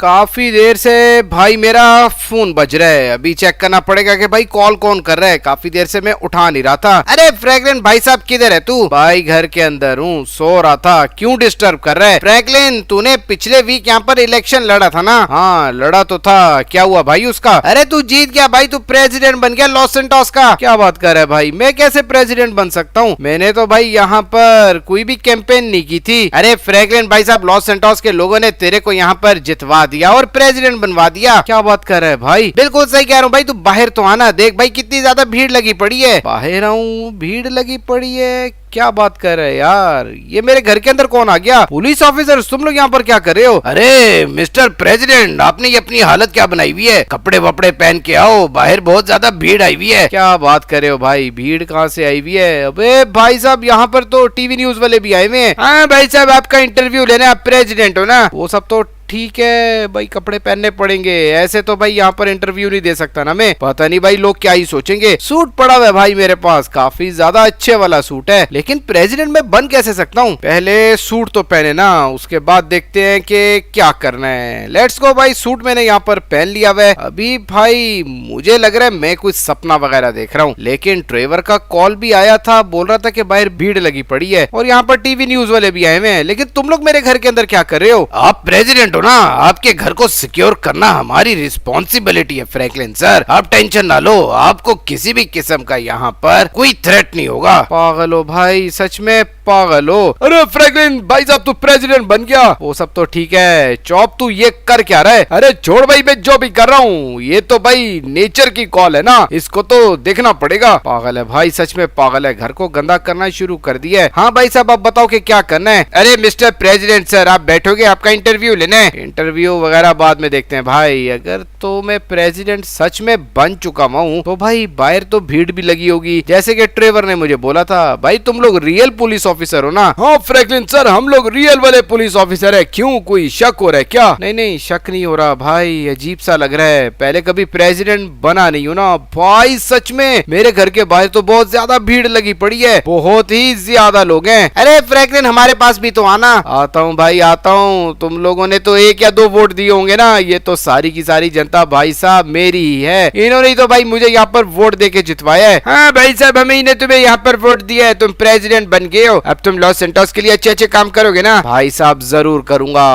काफी देर से भाई मेरा फोन बज रहा है। अभी चेक करना पड़ेगा कि भाई कॉल कौन कर रहा है। काफी देर से मैं उठा नहीं रहा था। अरे फ्रैंकलिन भाई साहब किधर है तू? भाई घर के अंदर हूँ, सो रहा था। क्यों डिस्टर्ब कर रहा है? फ्रैंकलिन तूने पिछले वीक यहाँ पर इलेक्शन लड़ा था ना? हाँ लड़ा तो था। क्या हुआ भाई उसका? अरे तू जीत गया भाई, तू प्रेसिडेंट बन गया लॉस सेंटोस का। क्या बात कर रहा है भाई? मैं कैसे प्रेसिडेंट बन सकता हूँ? मैंने तो भाई यहाँ पर कोई भी कैंपेन नहीं की थी। अरे फ्रैंकलिन भाई साहब, लॉस सेंटोस के लोगों ने तेरे को यहाँ पर जितवा दिया और प्रेसिडेंट बनवा दिया। क्या बात कर रहा है भाई? बिल्कुल सही कह रहा हूँ भाई। तू बाहर तो आना, देख भाई कितनी ज्यादा भीड़ लगी पड़ी है। बाहर आऊं, भीड़ लगी पड़ी है? क्या बात कर रहे हैं यार? ये मेरे घर के अंदर कौन आ गया? पुलिस ऑफिसर, तुम लोग यहाँ पर क्या कर रहे हो? अरे मिस्टर प्रेसिडेंट, आपने ये अपनी हालत क्या बनाई हुई है? कपड़े वपड़े पहन के आओ, बाहर बहुत ज्यादा भीड़ आई हुई है। क्या बात कर रहे हो भाई? भीड़ कहाँ से आई हुई है? अबे भाई साहब, यहाँ पर तो टीवी न्यूज वाले भी आए हुए हैं। हाँ भाई साहब, आपका इंटरव्यू लेना, आप प्रेसिडेंट हो ना? वो सब तो ठीक है भाई, कपड़े पहनने पड़ेंगे। ऐसे तो भाई यहाँ पर इंटरव्यू नहीं दे सकता ना मैं। पता नहीं भाई लोग क्या ही सोचेंगे। सूट पड़ा हुआ है भाई मेरे पास, काफी ज्यादा अच्छे वाला सूट है, लेकिन प्रेसिडेंट में बन कैसे सकता हूँ? पहले सूट तो पहने ना, उसके बाद देखते हैं कि क्या करना है। लेट्स गो भाई। सूट मैंने यहाँ पर पहन लिया हुआ है। अभी भाई मुझे लग रहा है मैं कुछ सपना वगैरह देख रहा हूँ, लेकिन ट्रेवर का कॉल भी आया था, बोल रहा था कि बाहर भीड़ लगी पड़ी है और यहाँ पर टीवी न्यूज वाले भी आए हुए हैं। लेकिन तुम लोग मेरे घर के अंदर क्या कर रहे हो? आप प्रेसिडेंट हो ना, आपके घर को सिक्योर करना हमारी रिस्पॉन्सिबिलिटी है फ्रैंकलिन सर। आप टेंशन ना लो, आपको किसी भी किस्म का यहाँ पर कोई थ्रेट नहीं होगा। पागल हो भाई, सच में पागल हो। अरे फ्रैंकलिन भाई साहब, तू प्रेसिडेंट बन गया, वो सब तो ठीक है। चौप तू ये कर क्या रहा है? अरे छोड़ भाई, मैं जो भी कर रहा हूँ ये तो भाई नेचर की कॉल है ना, इसको तो देखना पड़ेगा। पागल है भाई, सच में पागल है। घर को गंदा करना शुरू कर दिया है। हाँ भाई साहब, अब बताओ कि क्या करना है? अरे मिस्टर प्रेसिडेंट सर, आप बैठोगे, आपका इंटरव्यू लेना है। इंटरव्यू वगैरह बाद में देखते हैं भाई। अगर तो मैं प्रेसिडेंट सच में बन चुका हूँ तो भाई बाहर तो भीड़ भी लगी होगी, जैसे कि ट्रेवर ने मुझे बोला था। भाई तुम लोग रियल पुलिस ऑफिसर हो ना? हाँ फ्रैंकलिन सर, हम लोग रियल वाले पुलिस ऑफिसर है। क्यों, कोई शक हो रहा है क्या? नहीं नहीं, शक नहीं हो रहा भाई, अजीब सा लग रहा है। पहले कभी प्रेसिडेंट बना नहीं हूँ ना भाई। सच में मेरे घर के बाहर तो बहुत ज्यादा भीड़ लगी पड़ी है, बहुत ही ज्यादा लोग हैं। अरे फ्रैंकलिन, हमारे पास भी तो आना। आता हूँ भाई, आता हूँ। तुम लोगों ने तो एक या दो वोट दिए होंगे ना, ये तो सारी की सारी जनता भाई साहब मेरी ही है। इन्होंने तो भाई मुझे यहाँ पर वोट देके जितवाया है। हाँ भाई साहब, हमें इन्हें तुम्हें यहाँ पर वोट दिया है, तुम प्रेसिडेंट बन गए हो। अब तुम लॉस सेंटोस के लिए अच्छे अच्छे काम करोगे ना? भाई साहब जरूर करूंगा।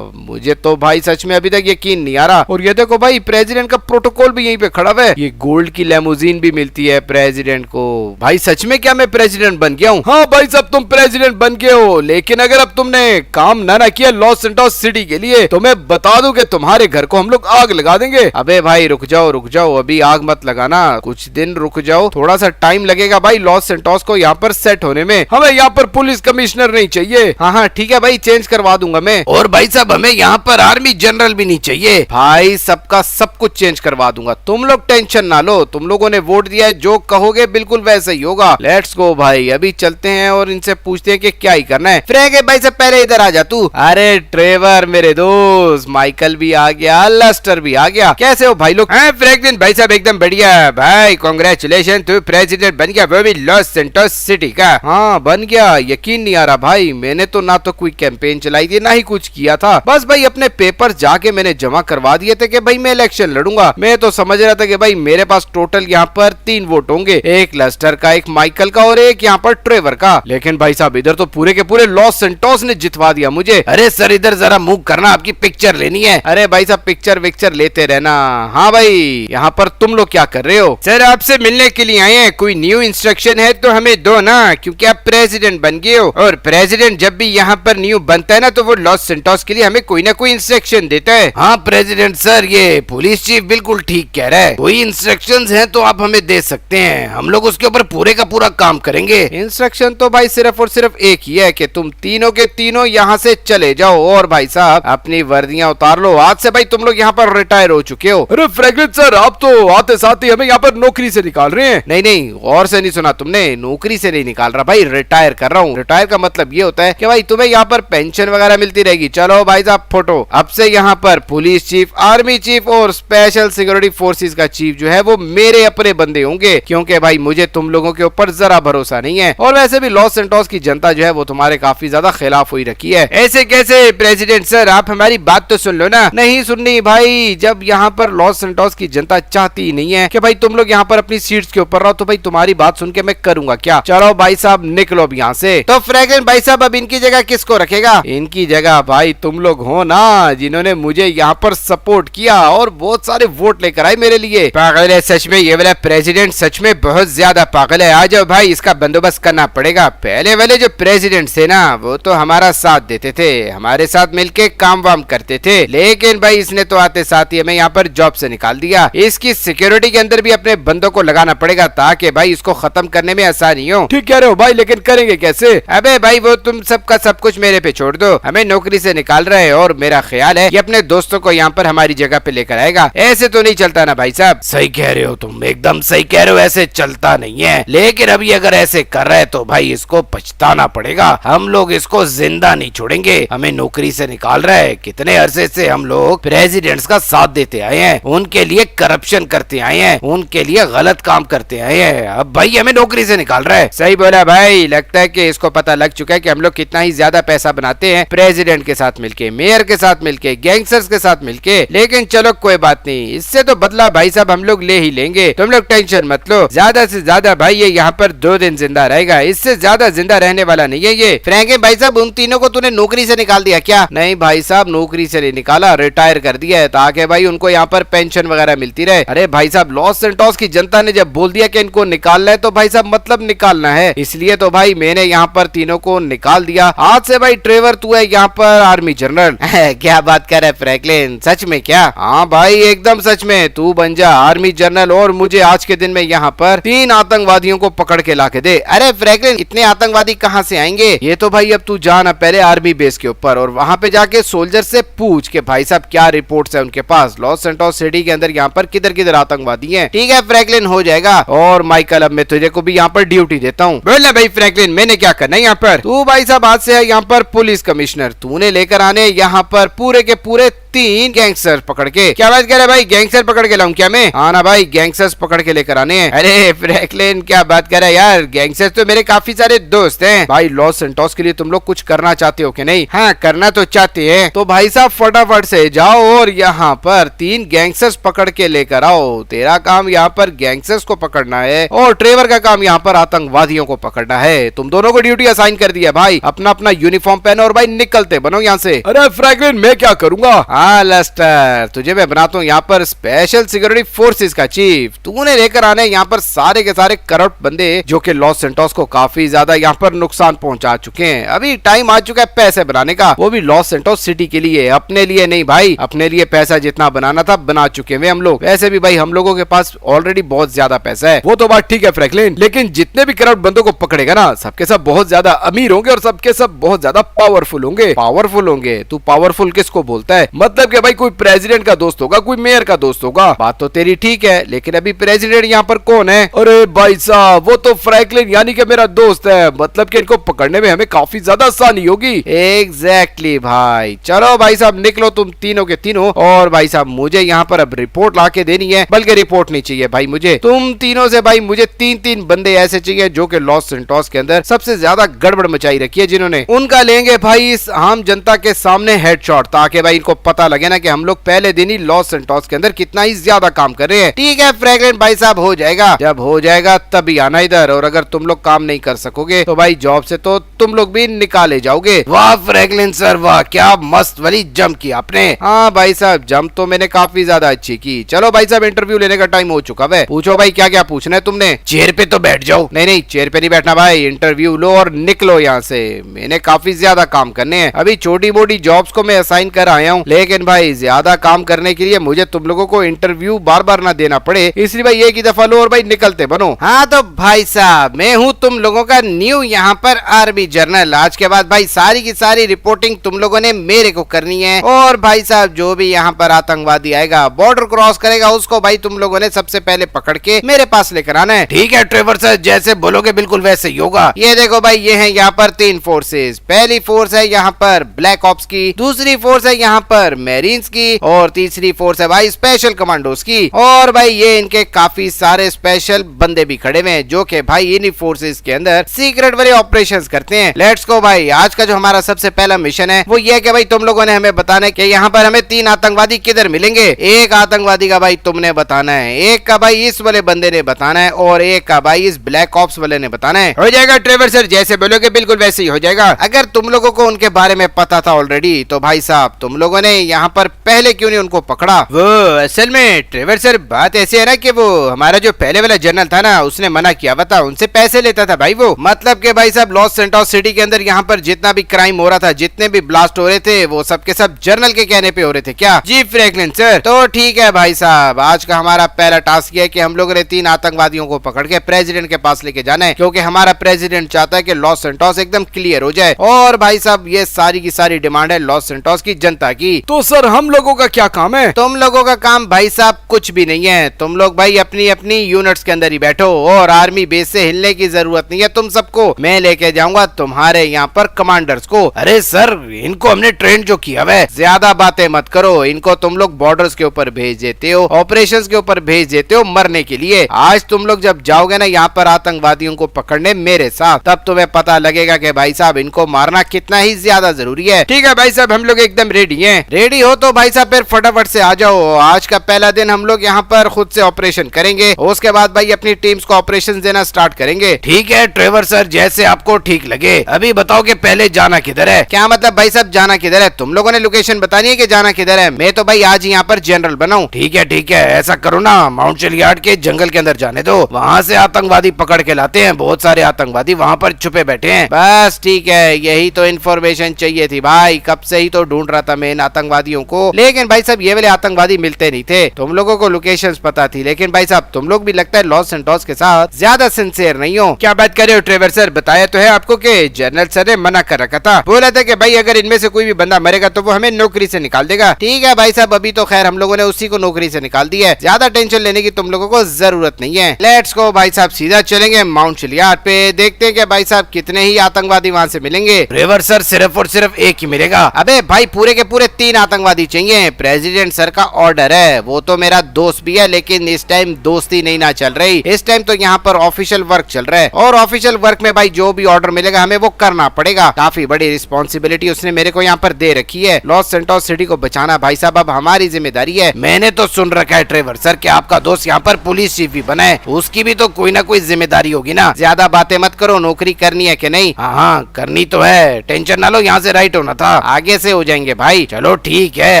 मुझे तो भाई सच में अभी तक यकीन नहीं आ रहा। और ये देखो भाई, प्रेसिडेंट का प्रोटोकॉल भी यहीं पे खड़ा है। ये गोल्ड की लेमोजीन भी मिलती है प्रेसिडेंट को। भाई सच में क्या मैं प्रेसिडेंट बन गया हूँ? हाँ भाई साहब, तुम प्रेसिडेंट बन गए हो, लेकिन अगर अब तुमने काम ना किया लॉस सेंटोस सिटी के लिए तो मैं बता दूं कि तुम्हारे घर को हम लोग आग लगा देंगे। अबे भाई रुक जाओ, अभी आग मत लगाना, कुछ दिन रुक जाओ, थोड़ा सा टाइम लगेगा भाई लॉस सेंटोस को यहाँ पर सेट होने में। हमें यहाँ पर पुलिस कमिश्नर नहीं चाहिए। हाँ हाँ ठीक है भाई, चेंज करवा दूंगा मैं। और भाई साहब, हमें यहाँ पर आर्मी जनरल भी नहीं चाहिए। भाई सबका सब कुछ चेंज करवा दूंगा, तुम लोग टेंशन ना लो। तुम लोगों ने वोट दिया है, जो कहोगे बिल्कुल वैसे ही होगा। लेट्स गो भाई, अभी चलते हैं और इनसे पूछते हैं कि क्या ही करना है। फ्रैंक भाई से पहले इधर आ जा तू। अरे ट्रेवर मेरे दोस्त, माइकल भी आ गया, लस्टर भी आ गया। कैसे हो भाई लोग? फ्रैंकलिन भाई साहब एकदम बढ़िया भाई, कांग्रेचुलेशन, तू प्रेसिडेंट बन गया, वो भी लॉस सेंटोस सिटी का। हाँ बन गया, यकीन नहीं आ रहा भाई। मैंने तो ना तो कोई कैंपेन चलाई थी, ना ही कुछ किया था। बस भाई अपने पेपर जाके मैंने जमा करवा दिए थे कि भाई मैं इलेक्शन लड़ूंगा। मैं तो समझ रहा था कि भाई मेरे पास टोटल यहाँ पर 3 वोट होंगे, एक लस्टर का, एक माइकल का और एक यहाँ पर ट्रेवर का। लेकिन भाई साहब इधर तो पूरे के पूरे लॉस सेंटोस ने जितवा दिया मुझे। अरे सर इधर जरा मूव करना, आपकी पिक्चर लेनी है। अरे भाई साहब पिक्चर विक्चर लेते रहना। हाँ भाई, यहाँ पर तुम लोग क्या कर रहे हो? सर आपसे मिलने के लिए आए हैं, कोई न्यू इंस्ट्रक्शन है तो हमें दो ना, क्योंकि आप प्रेसिडेंट बन गए हो। और प्रेसिडेंट जब भी यहाँ पर न्यू बनता है ना, तो वो लॉस सेंटोस के लिए हमें कोई ना कोई इंस्ट्रक्शन देता है। हाँ प्रेसिडेंट सर, ये पुलिस चीफ बिल्कुल ठीक कह रहा है। कोई इंस्ट्रक्शंस हैं तो आप हमें दे सकते हैं, हम लोग उसके ऊपर पूरे का पूरा काम करेंगे। इंस्ट्रक्शन तो भाई सिर्फ और सिर्फ एक ही है कि तुम तीनों के तीनों यहाँ से चले जाओ। और भाई साहब अपनी वर्दियां उतार लो, आज से भाई तुम लोग यहाँ पर रिटायर हो चुके हो। अरे फ्रैंकलिन सर, आप तो आते साथ ही हमें यहाँ पर नौकरी से निकाल रहे हैं। नहीं नहीं, और से नहीं सुना तुमने, नौकरी से नहीं निकाल रहा भाई, रिटायर कर रहा हूँ। रिटायर का मतलब ये होता है कि भाई तुम्हें यहाँ पर पेंशन वगैरह मिलती रहेगी। चलो भाई साहब फोटो। अब से यहाँ पर पुलिस चीफ, आर्मी चीफ और स्पेशल सिक्योरिटी फोर्सेस का चीफ जो है वो मेरे अपने बंदे होंगे, क्योंकि भाई मुझे तुम लोगों के ऊपर जरा भरोसा नहीं है। और वैसे भी लॉस सेंटोस की जनता जो है वो तुम्हारे काफी ज्यादा खिलाफ हुई रखी है। ऐसे कैसे प्रेसिडेंट सर, आप हमारी बात तो सुन लो ना। नहीं सुननी भाई, जब यहाँ पर लॉस सेंटोस की जनता चाहती ही नहीं है कि भाई तुम लोग यहाँ पर अपनी सीट्स के ऊपर रहो, तो भाई तुम्हारी बात सुन के मैं करूंगा क्या। चलो भाई साहब निकलो अब यहाँ से। तो फ्रैंकलिन भाई साहब अब इनकी जगह किसको रखेगा? इनकी जगह भाई तुम लोग हो ना, जिन्होंने मुझे यहाँ पर सपोर्ट किया और बहुत सारे वोट लेकर आए मेरे लिए। पागल है सच में ये वाला प्रेसिडेंट, सच में बहुत ज्यादा पागल है। आ जाओ भाई, इसका बंदोबस्त करना पड़ेगा। पहले वाले जो प्रेसिडेंट थे ना वो तो हमारा साथ देते थे, हमारे साथ मिलके काम वाम करते थे, लेकिन भाई इसने तो आते साथ ही हमें यहाँ पर जॉब से निकाल दिया। इसकी सिक्योरिटी के अंदर भी अपने बंदों को लगाना पड़ेगा ताकि भाई इसको खत्म करने में आसानी हो। ठीक कह रहे हो भाई, लेकिन करेंगे कैसे? अबे भाई वो तुम सबका सब कुछ मेरे पे छोड़ दो, हमें नौकरी से निकाल रहे हैं और मेरा ख्याल है कि अपने दोस्तों को यहाँ पर हमारी जगह पे लेकर आएगा। ऐसे तो नहीं चलता ना भाई साहब। सही कह रहे हो तुम, एकदम सही कह रहे हो, ऐसे चलता नहीं है। लेकिन अभी अगर ऐसे कर रहे तो भाई इसको पछताना पड़ेगा। हम लोग इसको जिंदा नहीं छोड़ेंगे, हमें नौकरी से निकाल रहे हैं। कितने अरसे से हम लोग प्रेसिडेंट्स का साथ देते आए हैं, उनके लिए करप्शन करते आए हैं, उनके लिए गलत काम करते आए हैं, अब भाई हमें नौकरी से निकाल रहे हैं। सही बोला भाई, लगता है कि इसको पता लग चुका है कि हम लोग कितना ही ज्यादा पैसा बनाते हैं प्रेसिडेंट के साथ मिलके, मेयर के साथ मिलके, गैंगस्टर्स के साथ मिलके। लेकिन चलो कोई बात नहीं, इससे तो बदला भाई साहब हम लोग ले ही लेंगे, तुम लोग टेंशन मत लो। ज्यादा से ज्यादा भाई ये यहाँ पर 2 दिन जिंदा रहेगा, इससे ज्यादा जिंदा रहने वाला नहीं है ये। फ्रैंकलिन भाई साहब उन तीनों को तूने नौकरी से निकाल दिया क्या? नहीं भाई साहब नौकरी से नहीं निकाला, रिटायर कर दिया है ताकि भाई उनको यहाँ पर पेंशन वगैरह मिलती रहे। अरे भाई साहब लॉस सेंटोस की जनता ने जब बोल दिया कि इनको निकालना है तो भाई साहब मतलब निकालना है, इसलिए तो भाई मैंने यहाँ पर तीनों को निकाल दिया। आज से भाई ट्रेवर तू है यहाँ पर आर्मी जनरल। क्या बात कर रहा है फ्रैंकलिन, सच में क्या? हाँ भाई एकदम सच में, तू बन जा आर्मी जनरल और मुझे आज के दिन में यहाँ पर 3 आतंकवादियों को पकड़ के ला के दे। अरे फ्रैंकलिन इतने आतंकवादी कहाँ से आएंगे? ये तो भाई अब तू जाना पहले आर्मी बेस के ऊपर और वहाँ पे जाके सोल्जर से पूछ के भाई साहब क्या रिपोर्ट्स है उनके पास, लॉस सेंटोस सिटी के अंदर यहाँ पर किधर किधर आतंकवादी हैं। ठीक है फ्रैंकलिन हो जाएगा। और माइकल अब मैं तुझे को भी यहाँ पर ड्यूटी देता हूँ। बोलना भाई फ्रैंकलिन मैंने क्या करना है यहाँ पर? तू भाई साहब आज से है यहाँ पर पुलिस कमिश्नर, तूने लेकर आने यहाँ पर पूरे के पूरे 3 गैंगस्टर पकड़ के। क्या बात कर रहे भाई, गैंगस्टर पकड़ के लाऊं क्या मैं? हाँ ना भाई गैंगस्टर्स पकड़ के लेकर आने हैं। अरे फ्रैंकलिन क्या बात कर रहा है यार, गैंगस्टर्स तो मेरे काफी सारे दोस्त हैं। भाई लॉस सेंटोस के लिए तुम लोग कुछ करना चाहते हो कि नहीं? हाँ करना तो चाहते हैं, तो भाई साहब फटाफट से जाओ और यहाँ पर 3 गैंगस्टर्स पकड़ के लेकर आओ। तेरा काम यहाँ पर गैंगस्टर्स को पकड़ना है और ट्रेवर का काम यहाँ पर आतंकवादियों को पकड़ना है। तुम दोनों को ड्यूटी असाइन कर दिया भाई, अपना अपना यूनिफॉर्म पहनो और भाई निकलते बनो यहाँ से। अरे फ्रैंकलिन मैं क्या करूंगा? हाँ लस्टर तुझे मैं बनाता हूँ यहाँ पर स्पेशल सिक्योरिटी फोर्सेस का चीफ। तूने लेकर आने यहाँ पर सारे के सारे करप्ट बंदे जो कि लॉस सेंटोस को काफी ज्यादा यहाँ पर नुकसान पहुंचा चुके हैं। अभी टाइम आ चुका है पैसे बनाने का, वो भी लॉस सेंटोस सिटी के लिए, अपने लिए नहीं भाई। अपने लिए पैसा जितना बनाना था बना चुके हैं हम लोग। वैसे भी भाई हम लोगों के पास ऑलरेडी बहुत ज्यादा पैसा है। वो तो बात ठीक है फ्रैंकलिन, लेकिन जितने भी करप्ट बंदों को पकड़ेगा ना सबके सब बहुत ज्यादा अमीर होंगे और सबके सब बहुत ज्यादा पावरफुल होंगे। पावरफुल होंगे? तू पावरफुल किसको बोलता है? मतलब कि भाई कोई प्रेसिडेंट का दोस्त होगा, कोई मेयर का दोस्त होगा। बात तो तेरी ठीक है, लेकिन अभी प्रेसिडेंट यहाँ पर कौन है? अरे भाई साहब वो तो फ्रैंकलिन यानी कि मेरा दोस्त है, मतलब कि इनको पकड़ने में हमें काफी ज्यादा आसानी होगी। एग्जैक्टली भाई। चलो भाई साहब निकलो तुम तीनों के तीनों, और भाई साहब मुझे यहाँ पर अब रिपोर्ट ला के देनी है, बल्कि रिपोर्ट नहीं चाहिए भाई मुझे तुम तीनों से। भाई मुझे 3-3 बंदे ऐसे चाहिए जो कि लॉस सेंटोस के अंदर सबसे ज्यादा गड़बड़ मचाई रखी है जिन्होंने, उनका लेंगे भाई इस आम जनता के सामने हेडशॉट, ताकि भाई इनको पता लगे ना कि हम लोग पहले दिन ही लॉस सेंटोस के अंदर कितना ही ज्यादा काम कर रहे हैं। ठीक है फ्रैंकलिन भाई साहब हो जाएगा, जब हो जाएगा तभी आना इधर। और अगर तुम लोग काम नहीं कर सकोगे तो भाई जॉब से तो तुम लोग भी निकाले जाओगे। वाह फ्रैंकलिन सर वाह, क्या मस्त वाली जम की आपने। हाँ भाई साहब जम तो मैंने काफी ज्यादा अच्छी की। चलो भाई साहब इंटरव्यू लेने का टाइम हो चुका है, पूछो भाई क्या क्या पूछना है तुमने। चेयर पे तो बैठ जाओ। नहीं नहीं चेयर पे नहीं बैठना भाई, इंटरव्यू लो और निकलो यहाँ से। मैंने काफी ज्यादा काम करने हैं, अभी छोटी मोटी जॉब्स को मैं असाइन कर आया हूँ, लेकिन लेकिन भाई ज्यादा काम करने के लिए मुझे तुम लोगों को इंटरव्यू बार बार ना देना पड़े, इसलिए भाई एक ही दफा लो और भाई निकलते बनो। हाँ तो भाई साहब मैं हूँ तुम लोगों का न्यू यहाँ पर आर्मी जर्नल। आज के बाद भाई सारी की सारी रिपोर्टिंग तुम लोगों ने मेरे को करनी है, और भाई साहब जो भी यहाँ पर आतंकवादी आएगा, बॉर्डर क्रॉस करेगा, उसको भाई तुम लोगों ने सबसे पहले पकड़ के मेरे पास लेकर आना है। ठीक है ट्रेवर सर, जैसे बोलोगे बिल्कुल वैसे ही होगा। ये देखो भाई ये है यहाँ पर 3 फोर्सेस। पहली फोर्स है यहाँ पर ब्लैक ऑप्स की, दूसरी फोर्स है यहाँ पर मेरीन्स की, और तीसरी फोर्स है भाई स्पेशल कमांडोज की। और भाई ये इनके काफी सारे स्पेशल बंदे भी खड़े हुए हैं जो कि भाई इन्हीं फोर्सेस के अंदर सीक्रेट वाले ऑपरेशंस करते हैं। लेट्स गो भाई, आज का जो हमारा सबसे पहला मिशन है वो ये कि भाई तुम लोगों ने हमें बताना है कि यहाँ पर हमें 3 आतंकवादी किधर मिलेंगे। एक आतंकवादी का भाई तुमने बताना है, एक का भाई इस वाले बंदे ने बताना है, और एक का भाई इस ब्लैक ऑप्स वाले ने बताना है। हो जाएगा ट्रेवर सर, जैसे बोलोगे बिल्कुल वैसे ही हो जाएगा। अगर तुम लोगों को उनके बारे में पता था ऑलरेडी तो भाई साहब तुम लोगों ने यहाँ पर पहले क्यों नहीं उनको पकड़ा। वो असल में ट्रेवर सर बात ऐसी है ना कि वो हमारा जो पहले वाला जनरल था ना, उसने मना किया था, उनसे पैसे लेता था भाई वो। मतलब कि भाई साहब लॉस सेंटोस सिटी के अंदर यहाँ पर जितना भी क्राइम हो रहा था, जितने भी ब्लास्ट हो रहे थे, वो सब के सब जनरल के कहने पे हो रहे थे। क्या जी फ्रैंकलिन सर? तो ठीक है भाई साहब, आज का हमारा पहला टास्क ये है कि हम लोगों ने 3 आतंकवादियों को पकड़ के प्रेसिडेंट के पास लेके जाना है, क्योंकि हमारा प्रेसिडेंट चाहता है कि लॉस सेंटोस एकदम क्लियर हो जाए। और भाई साहब ये सारी की सारी डिमांड है लॉस सेंटोस की जनता की। तो सर हम लोगों का क्या काम है? तुम लोगों का काम भाई साहब कुछ भी नहीं है। तुम लोग भाई अपनी अपनी यूनिट्स के अंदर ही बैठो, और आर्मी बेस से हिलने की जरूरत नहीं है तुम सबको। मैं लेके जाऊंगा तुम्हारे यहाँ पर कमांडर्स को। अरे सर इनको हमने ट्रेन जो किया है, ज्यादा बातें मत करो। इनको तुम लोग बॉर्डर्स के ऊपर भेज देते हो, ऑपरेशंस के ऊपर भेज देते हो मरने के लिए। आज तुम लोग जब जाओगे ना यहाँ पर आतंकवादियों को पकड़ने मेरे साथ, तब तुम्हें पता लगेगा कि भाई साहब इनको मारना कितना ही ज्यादा जरूरी है। ठीक है भाई साहब, हम लोग एकदम रेडी हैं। रेडी हो तो भाई साहब फिर फटाफट से आ जाओ। आज का पहला दिन हम लोग यहाँ पर खुद से ऑपरेशन करेंगे, उसके बाद भाई अपनी टीम्स को ऑपरेशन देना स्टार्ट करेंगे। ठीक है ट्रेवर सर, जैसे आपको ठीक लगे। अभी बताओ कि पहले जाना किधर है? क्या मतलब भाई साहब जाना किधर है? तुम लोगों ने लोकेशन बतानी है कि जाना किधर है। मैं तो भाई आज यहाँ पर जनरल बनाऊं। ठीक है ऐसा करो ना, माउंट चिलियार्ड के जंगल के अंदर जाने दो, वहाँ से आतंकवादी पकड़ के लाते हैं। बहुत सारे आतंकवादी वहाँ पर छुपे बैठे हैं। बस ठीक है, यही तो इन्फॉर्मेशन चाहिए थी भाई। कब से ही तो ढूंढ रहा था मैं इन आतंकवादियों को, लेकिन भाई साहब ये वाले आतंकवादी मिलते नहीं थे। तुम लोगों को लोकेशंस पता थी, लेकिन भाई साहब तुम लोग भी लगता है लॉस सेंटोस के साथ ज्यादा सिंसियर नहीं हो। क्या बात कर रहे हो ट्रेवर सर? बताया तो है आपको कि जनरल सर ने मना कर रखा था, बोला था कि भाई अगर इनमें से कोई भी बंदा मरेगा तो वो हमें नौकरी से निकाल देगा। ठीक है भाई साहब, अभी तो खैर हम लोगों ने उसी को नौकरी से निकाल दिया है, ज्यादा टेंशन लेने की तुम लोगों को जरूरत नहीं है। लेट्स गो भाई साहब, सीधा चलेंगे माउंट चिलियार्ड पे, देखते हैं कि भाई साहब कितने ही आतंकवादी वहाँ से मिलेंगे। ट्रेवर सर सिर्फ और सिर्फ एक ही मिलेगा। अबे भाई पूरे के पूरे 3 आतंकवादी चाहिए। प्रेसिडेंट सर का ऑर्डर है। वो तो मेरा दोस्त भी है, लेकिन इस टाइम दोस्ती नहीं ना चल रही, इस टाइम तो यहाँ पर ऑफिशियल वर्क चल रहा है, और ऑफिशियल वर्क में भाई जो भी ऑर्डर मिलेगा हमें वो करना पड़ेगा। काफी बड़ी रिस्पॉन्सिबिलिटी उसने मेरे को यहाँ पर दे रखी है। लॉस सेंटोस सिटी को बचाना भाई साहब अब हमारी जिम्मेदारी है। मैंने तो सुन रखा है ट्रेवर सर कि आपका दोस्त यहाँ पर पुलिस चीफ भी बना है, उसकी भी तो कोई ना कोई जिम्मेदारी होगी ना। ज्यादा बातें मत करो, नौकरी करनी है कि नहीं? हाँ करनी तो है, टेंशन ना लो। यहाँ से राइट होना था, आगे से हो जाएंगे भाई। चलो ठीक है,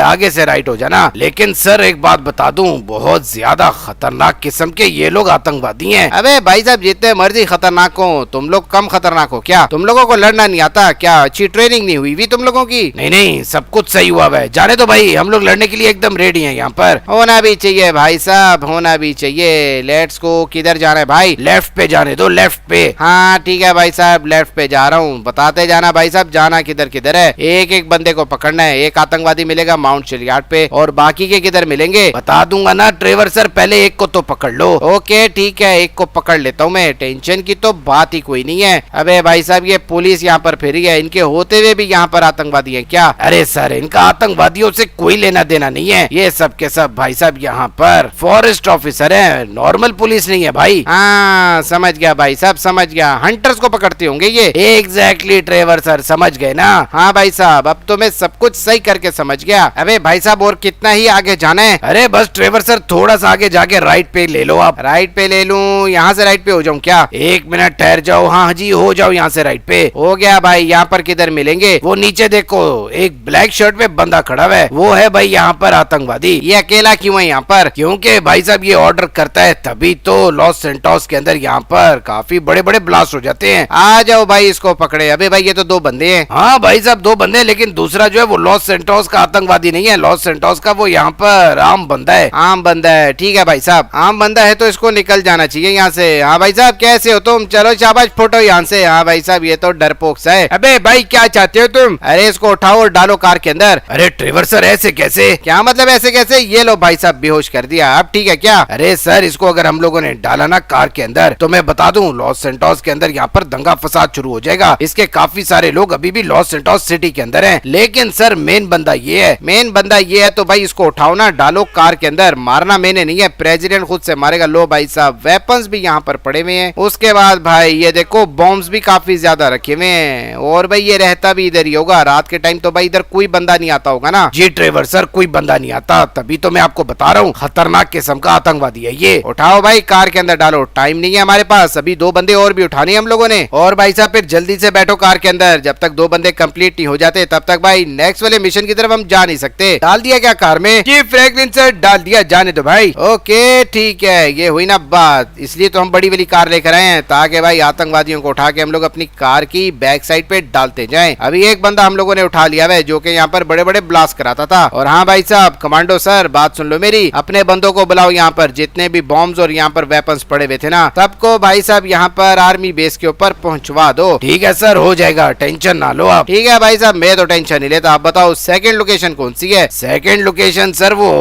आगे से राइट हो जाना। लेकिन सर एक बात बता दूं, बहुत ज्यादा खतरनाक किस्म के ये लोग आतंकवादी हैं। अबे भाई साहब जितने मर्जी खतरनाक हो, तुम लोग कम खतरनाक हो क्या? तुम लोगों को लड़ना नहीं आता क्या? अच्छी ट्रेनिंग नहीं हुई भी तुम लोगों की? नहीं सब कुछ सही हुआ है, जाने दो भाई, हम लोग लड़ने के लिए एकदम रेडी हैं। यहाँ पर होना भी चाहिए भाई साहब, होना भी चाहिए। Let's go. किधर जाना है भाई? लेफ्ट पे जाने दो, लेफ्ट पे। हाँ ठीक है भाई साहब, लेफ्ट पे जा रहा हूँ। बताते जाना भाई साहब जाना किधर किधर है। एक एक बंदे को पकड़ना है। एक आतंकवादी मिलेगा माउंट चिलियार्ड पे, और बाकी के किधर मिलेंगे बता दूंगा ना ट्रेवर सर, पहले एक को तो पकड़ लो। ओके ठीक है, एक को पकड़ लेता हूँ मैं, टेंशन की तो बात ही कोई नहीं है। अबे भाई साहब ये पुलिस यहाँ पर फिरी है, इनके होते हुए भी यहाँ पर आतंकवादी है क्या? अरे सर इनका आतंकवादियों से कोई लेना देना नहीं है, ये सब के सब भाई साहब यहाँ पर फॉरेस्ट ऑफिसर है, नॉर्मल पुलिस नहीं है भाई। हाँ समझ गया भाई साहब, समझ गया, हंटर्स को पकड़ते होंगे ये। एग्जैक्टली ट्रेवर सर, समझ गए ना? हाँ भाई साहब, अब तो मैं सब कुछ सही करके समझ गया। अबे भाई साहब और कितना ही आगे जाना है? अरे बस ट्रेवर सर थोड़ा सा आगे जाके राइट पे ले लो आप। राइट पे ले लूं? यहाँ से राइट पे हो जाऊं क्या? एक मिनट ठहर जाओ। हाँ जी हो जाओ यहाँ से राइट पे। हो गया भाई। यहाँ पर किधर मिलेंगे? वो नीचे देखो, एक ब्लैक शर्ट में बंदा खड़ा है, वो है भाई यहाँ पर आतंकवादी। ये अकेला क्यों है यहाँ पर? क्योंकि भाई साहब ये ऑर्डर करता है, तभी तो लॉस सेंटोस के अंदर यहाँ पर काफी बड़े बड़े ब्लास्ट हो जाते हैं। आ जाओ भाई इसको पकड़े। अबे भाई ये तो 2 बंदे हैं। हाँ भाई साहब 2 बंदे, लेकिन दूसरा जो है वो लॉस सेंटोस का आतंकवादी नहीं है, लॉस सेंटोस का वो यहाँ पर आम बंदा है। आम बंदा है, ठीक है भाई साहब, आम बंदा है तो इसको निकल जाना चाहिए यहाँ से। हाँ भाई साहब कैसे हो तुम, चलो शाबाश फोटो यहाँ से। हाँ भाई साहब ये तो डरपोक सा है। अबे भाई क्या चाहते हो तुम? अरे इसको उठाओ और डालो कार के अंदर। अरे ट्रेवर सर ऐसे कैसे? क्या मतलब ऐसे कैसे? ये लो भाई साहब बेहोश कर दिया, अब ठीक है क्या? अरे सर इसको अगर हम लोगों ने डाला ना कार के अंदर तो मैं बता दूं लॉस सेंटोस के अंदर यहाँ पर दंगा फसाद शुरू हो जाएगा। इसके काफी सारे लोग अभी भी लॉस सेंटोस सिटी के अंदर हैं। लेकिन सर मेन बंदा ये है, मेन बंदा ये है तो भाई इसको उठाओ ना, डालो कार के अंदर। मारना मैंने नहीं है, प्रेसिडेंट खुद से मारेगा। लो भाई साहब वेपन्स भी यहाँ पर पड़े हुए हैं। उसके बाद भाई ये देखो बॉम्ब्स भी काफी ज्यादा रखे हुए हैं। और भाई ये रहता भी इधर ही होगा, रात के टाइम तो भाई इधर कोई बंदा नहीं आता होगा ना? जी ट्रेवर सर कोई बंदा नहीं आता, तभी तो मैं आपको बता रहा हूँ खतरनाक किस्म का आतंकवादी है ये। उठाओ भाई कार के अंदर डालो, टाइम नहीं है हमारे पास, अभी 2 बंदे और भी उठाने हम लोगों ने। और भाई साहब फिर जल्दी से बैठो कार के अंदर, जब तक 2 बंदे कंप्लीट नहीं हो जाते तब तक भाई नेक्स्ट वाले मिशन की तरफ हम जा नहीं सकते। डाल दिया क्या कार में? जी फ्रैंकलिन सर डाल दिया, जाने दो भाई। ओके ठीक है, ये हुई ना बात, इसलिए तो हम बड़ी वाली कार लेकर आए हैं ताकि भाई आतंकवादियों को उठा के हम लोग अपनी कार की बैक साइड पे डालते जाएं। अभी एक बंदा हम लोगों ने उठा लिया है जो कि यहाँ पर बड़े बड़े ब्लास्ट कराता था। और हाँ भाई साहब कमांडो सर बात सुन लो मेरी, अपने बंदों को बुलाओ यहाँ पर, जितने भी बॉम्ब्स और यहाँ पर वेपन्स पड़े हुए थे ना सबको भाई साहब यहाँ पर आर्मी बेस के ऊपर पहुँचवा दो। ठीक है सर हो जाएगा, टेंशन ना लो आप। ठीक है भाई साहब मैं तो टेंशन नहीं लेता। आप बताओ सेकंड लोकेशन कौन सी है? सेकंड लोकेशन सर वो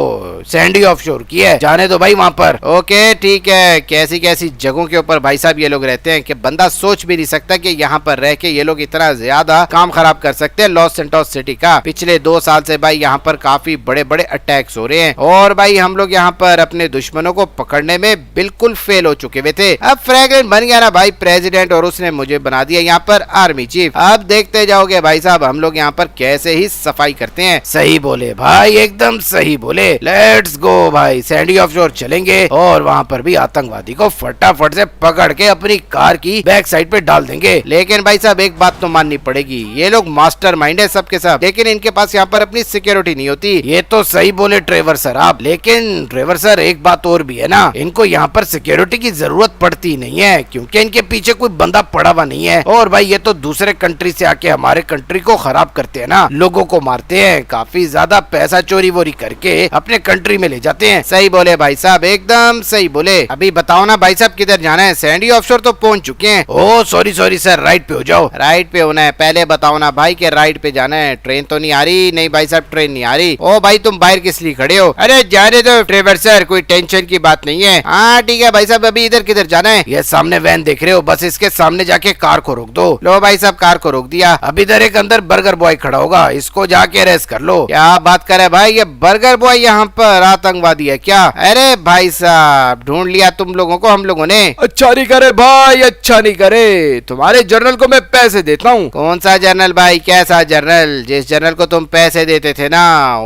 सैंडी ऑफशोर की है, जाने दो भाई वहाँ पर। ओके ठीक है, कैसी कैसी जगहों के ऊपर भाई साहब ये लोग रहते हैं कि बंदा सोच भी नहीं सकता कि यहाँ पर रह के ये लोग इतना ज्यादा काम खराब कर सकते हैं लॉस सेंटोस सिटी का। पिछले 2 साल से भाई यहाँ पर काफी बड़े बड़े अटैक्स हो रहे हैं और भाई हम लोग यहाँ पर अपने दुश्मनों को पकड़ने में बिल्कुल फेल हो चुके हुए थे। अब फ्रैंकलिन बन गया ना भाई प्रेसिडेंट और उसने मुझे बना दिया यहाँ पर आर्मी चीफ। अब देखते जाओगे भाई साहब हम लोग यहाँ पर कैसे ही सफाई करते हैं। सही बोले भाई, एकदम सही बोले। लेट्स गो भाई, सैंडी ऑफशोर चलेंगे और वहाँ पर भी आतंकवादी को फटाफट से पकड़ के अपनी कार की बैक साइड पे डाल देंगे। लेकिन भाई साहब एक बात तो माननी पड़ेगी, ये लोग मास्टरमाइंड है सबके सब, लेकिन इनके पास यहाँ पर अपनी सिक्योरिटी नहीं होती। ये तो सही बोले ट्रेवर सर आप, लेकिन ट्रेवर सर एक बात और भी है ना, इनको यहाँ पर सिक्योरिटी की जरूरत पड़ती नहीं है क्योंकि इनके पीछे कोई बंदा पड़ा हुआ नहीं है। और भाई ये तो दूसरे कंट्री से आके हमारे कंट्री को खराब करते हैं ना, लोगों को मारते हैं, काफी ज्यादा पैसा चोरी वोरी करके अपने कंट्री में ले जाते हैं। सही बोले भाई साहब, एकदम सही बोले। अभी बताओ ना भाई साहब किधर जाना है? सैंडी ऑफशोर तो पहुंच चुके हैं। Oh sorry sorry sir, right पे हो जाओ। राइट पे होना है, पहले बताओ ना भाई के राइट पे जाना है। ट्रेन तो नहीं आ रही? नहीं भाई साहब ट्रेन नहीं आ रही। ओ भाई तुम बाहर किस लिए खड़े हो? अरे जाने दो ट्रेवर सर, कोई टेंशन की बात नहीं है। हाँ ठीक है भाई साहब, अभी इधर किधर जाना है? ये सामने वैन देख रहे हो, बस इसके सामने जाके कार को रोक दो। लो भाई साहब कार को रोक दिया। अब इधर एक अंदर बर्गर बॉय खड़ा होगा, इसको जाके अरेस्ट कर लो। क्या बात करे भाई, ये बर्गर बॉय यहाँ पर आतंकवादी है क्या? अरे भाई साहब ढूंढ लिया तुम लोगों को हम लोगों ने। अच्छा नहीं करे भाई, अच्छा नहीं करे, तुम्हारे जर्नल को मैं पैसे देता हूँ। कौन सा जर्नल भाई, कैसा जर्नल? जिस जर्नल को तुम पैसे देते थे ना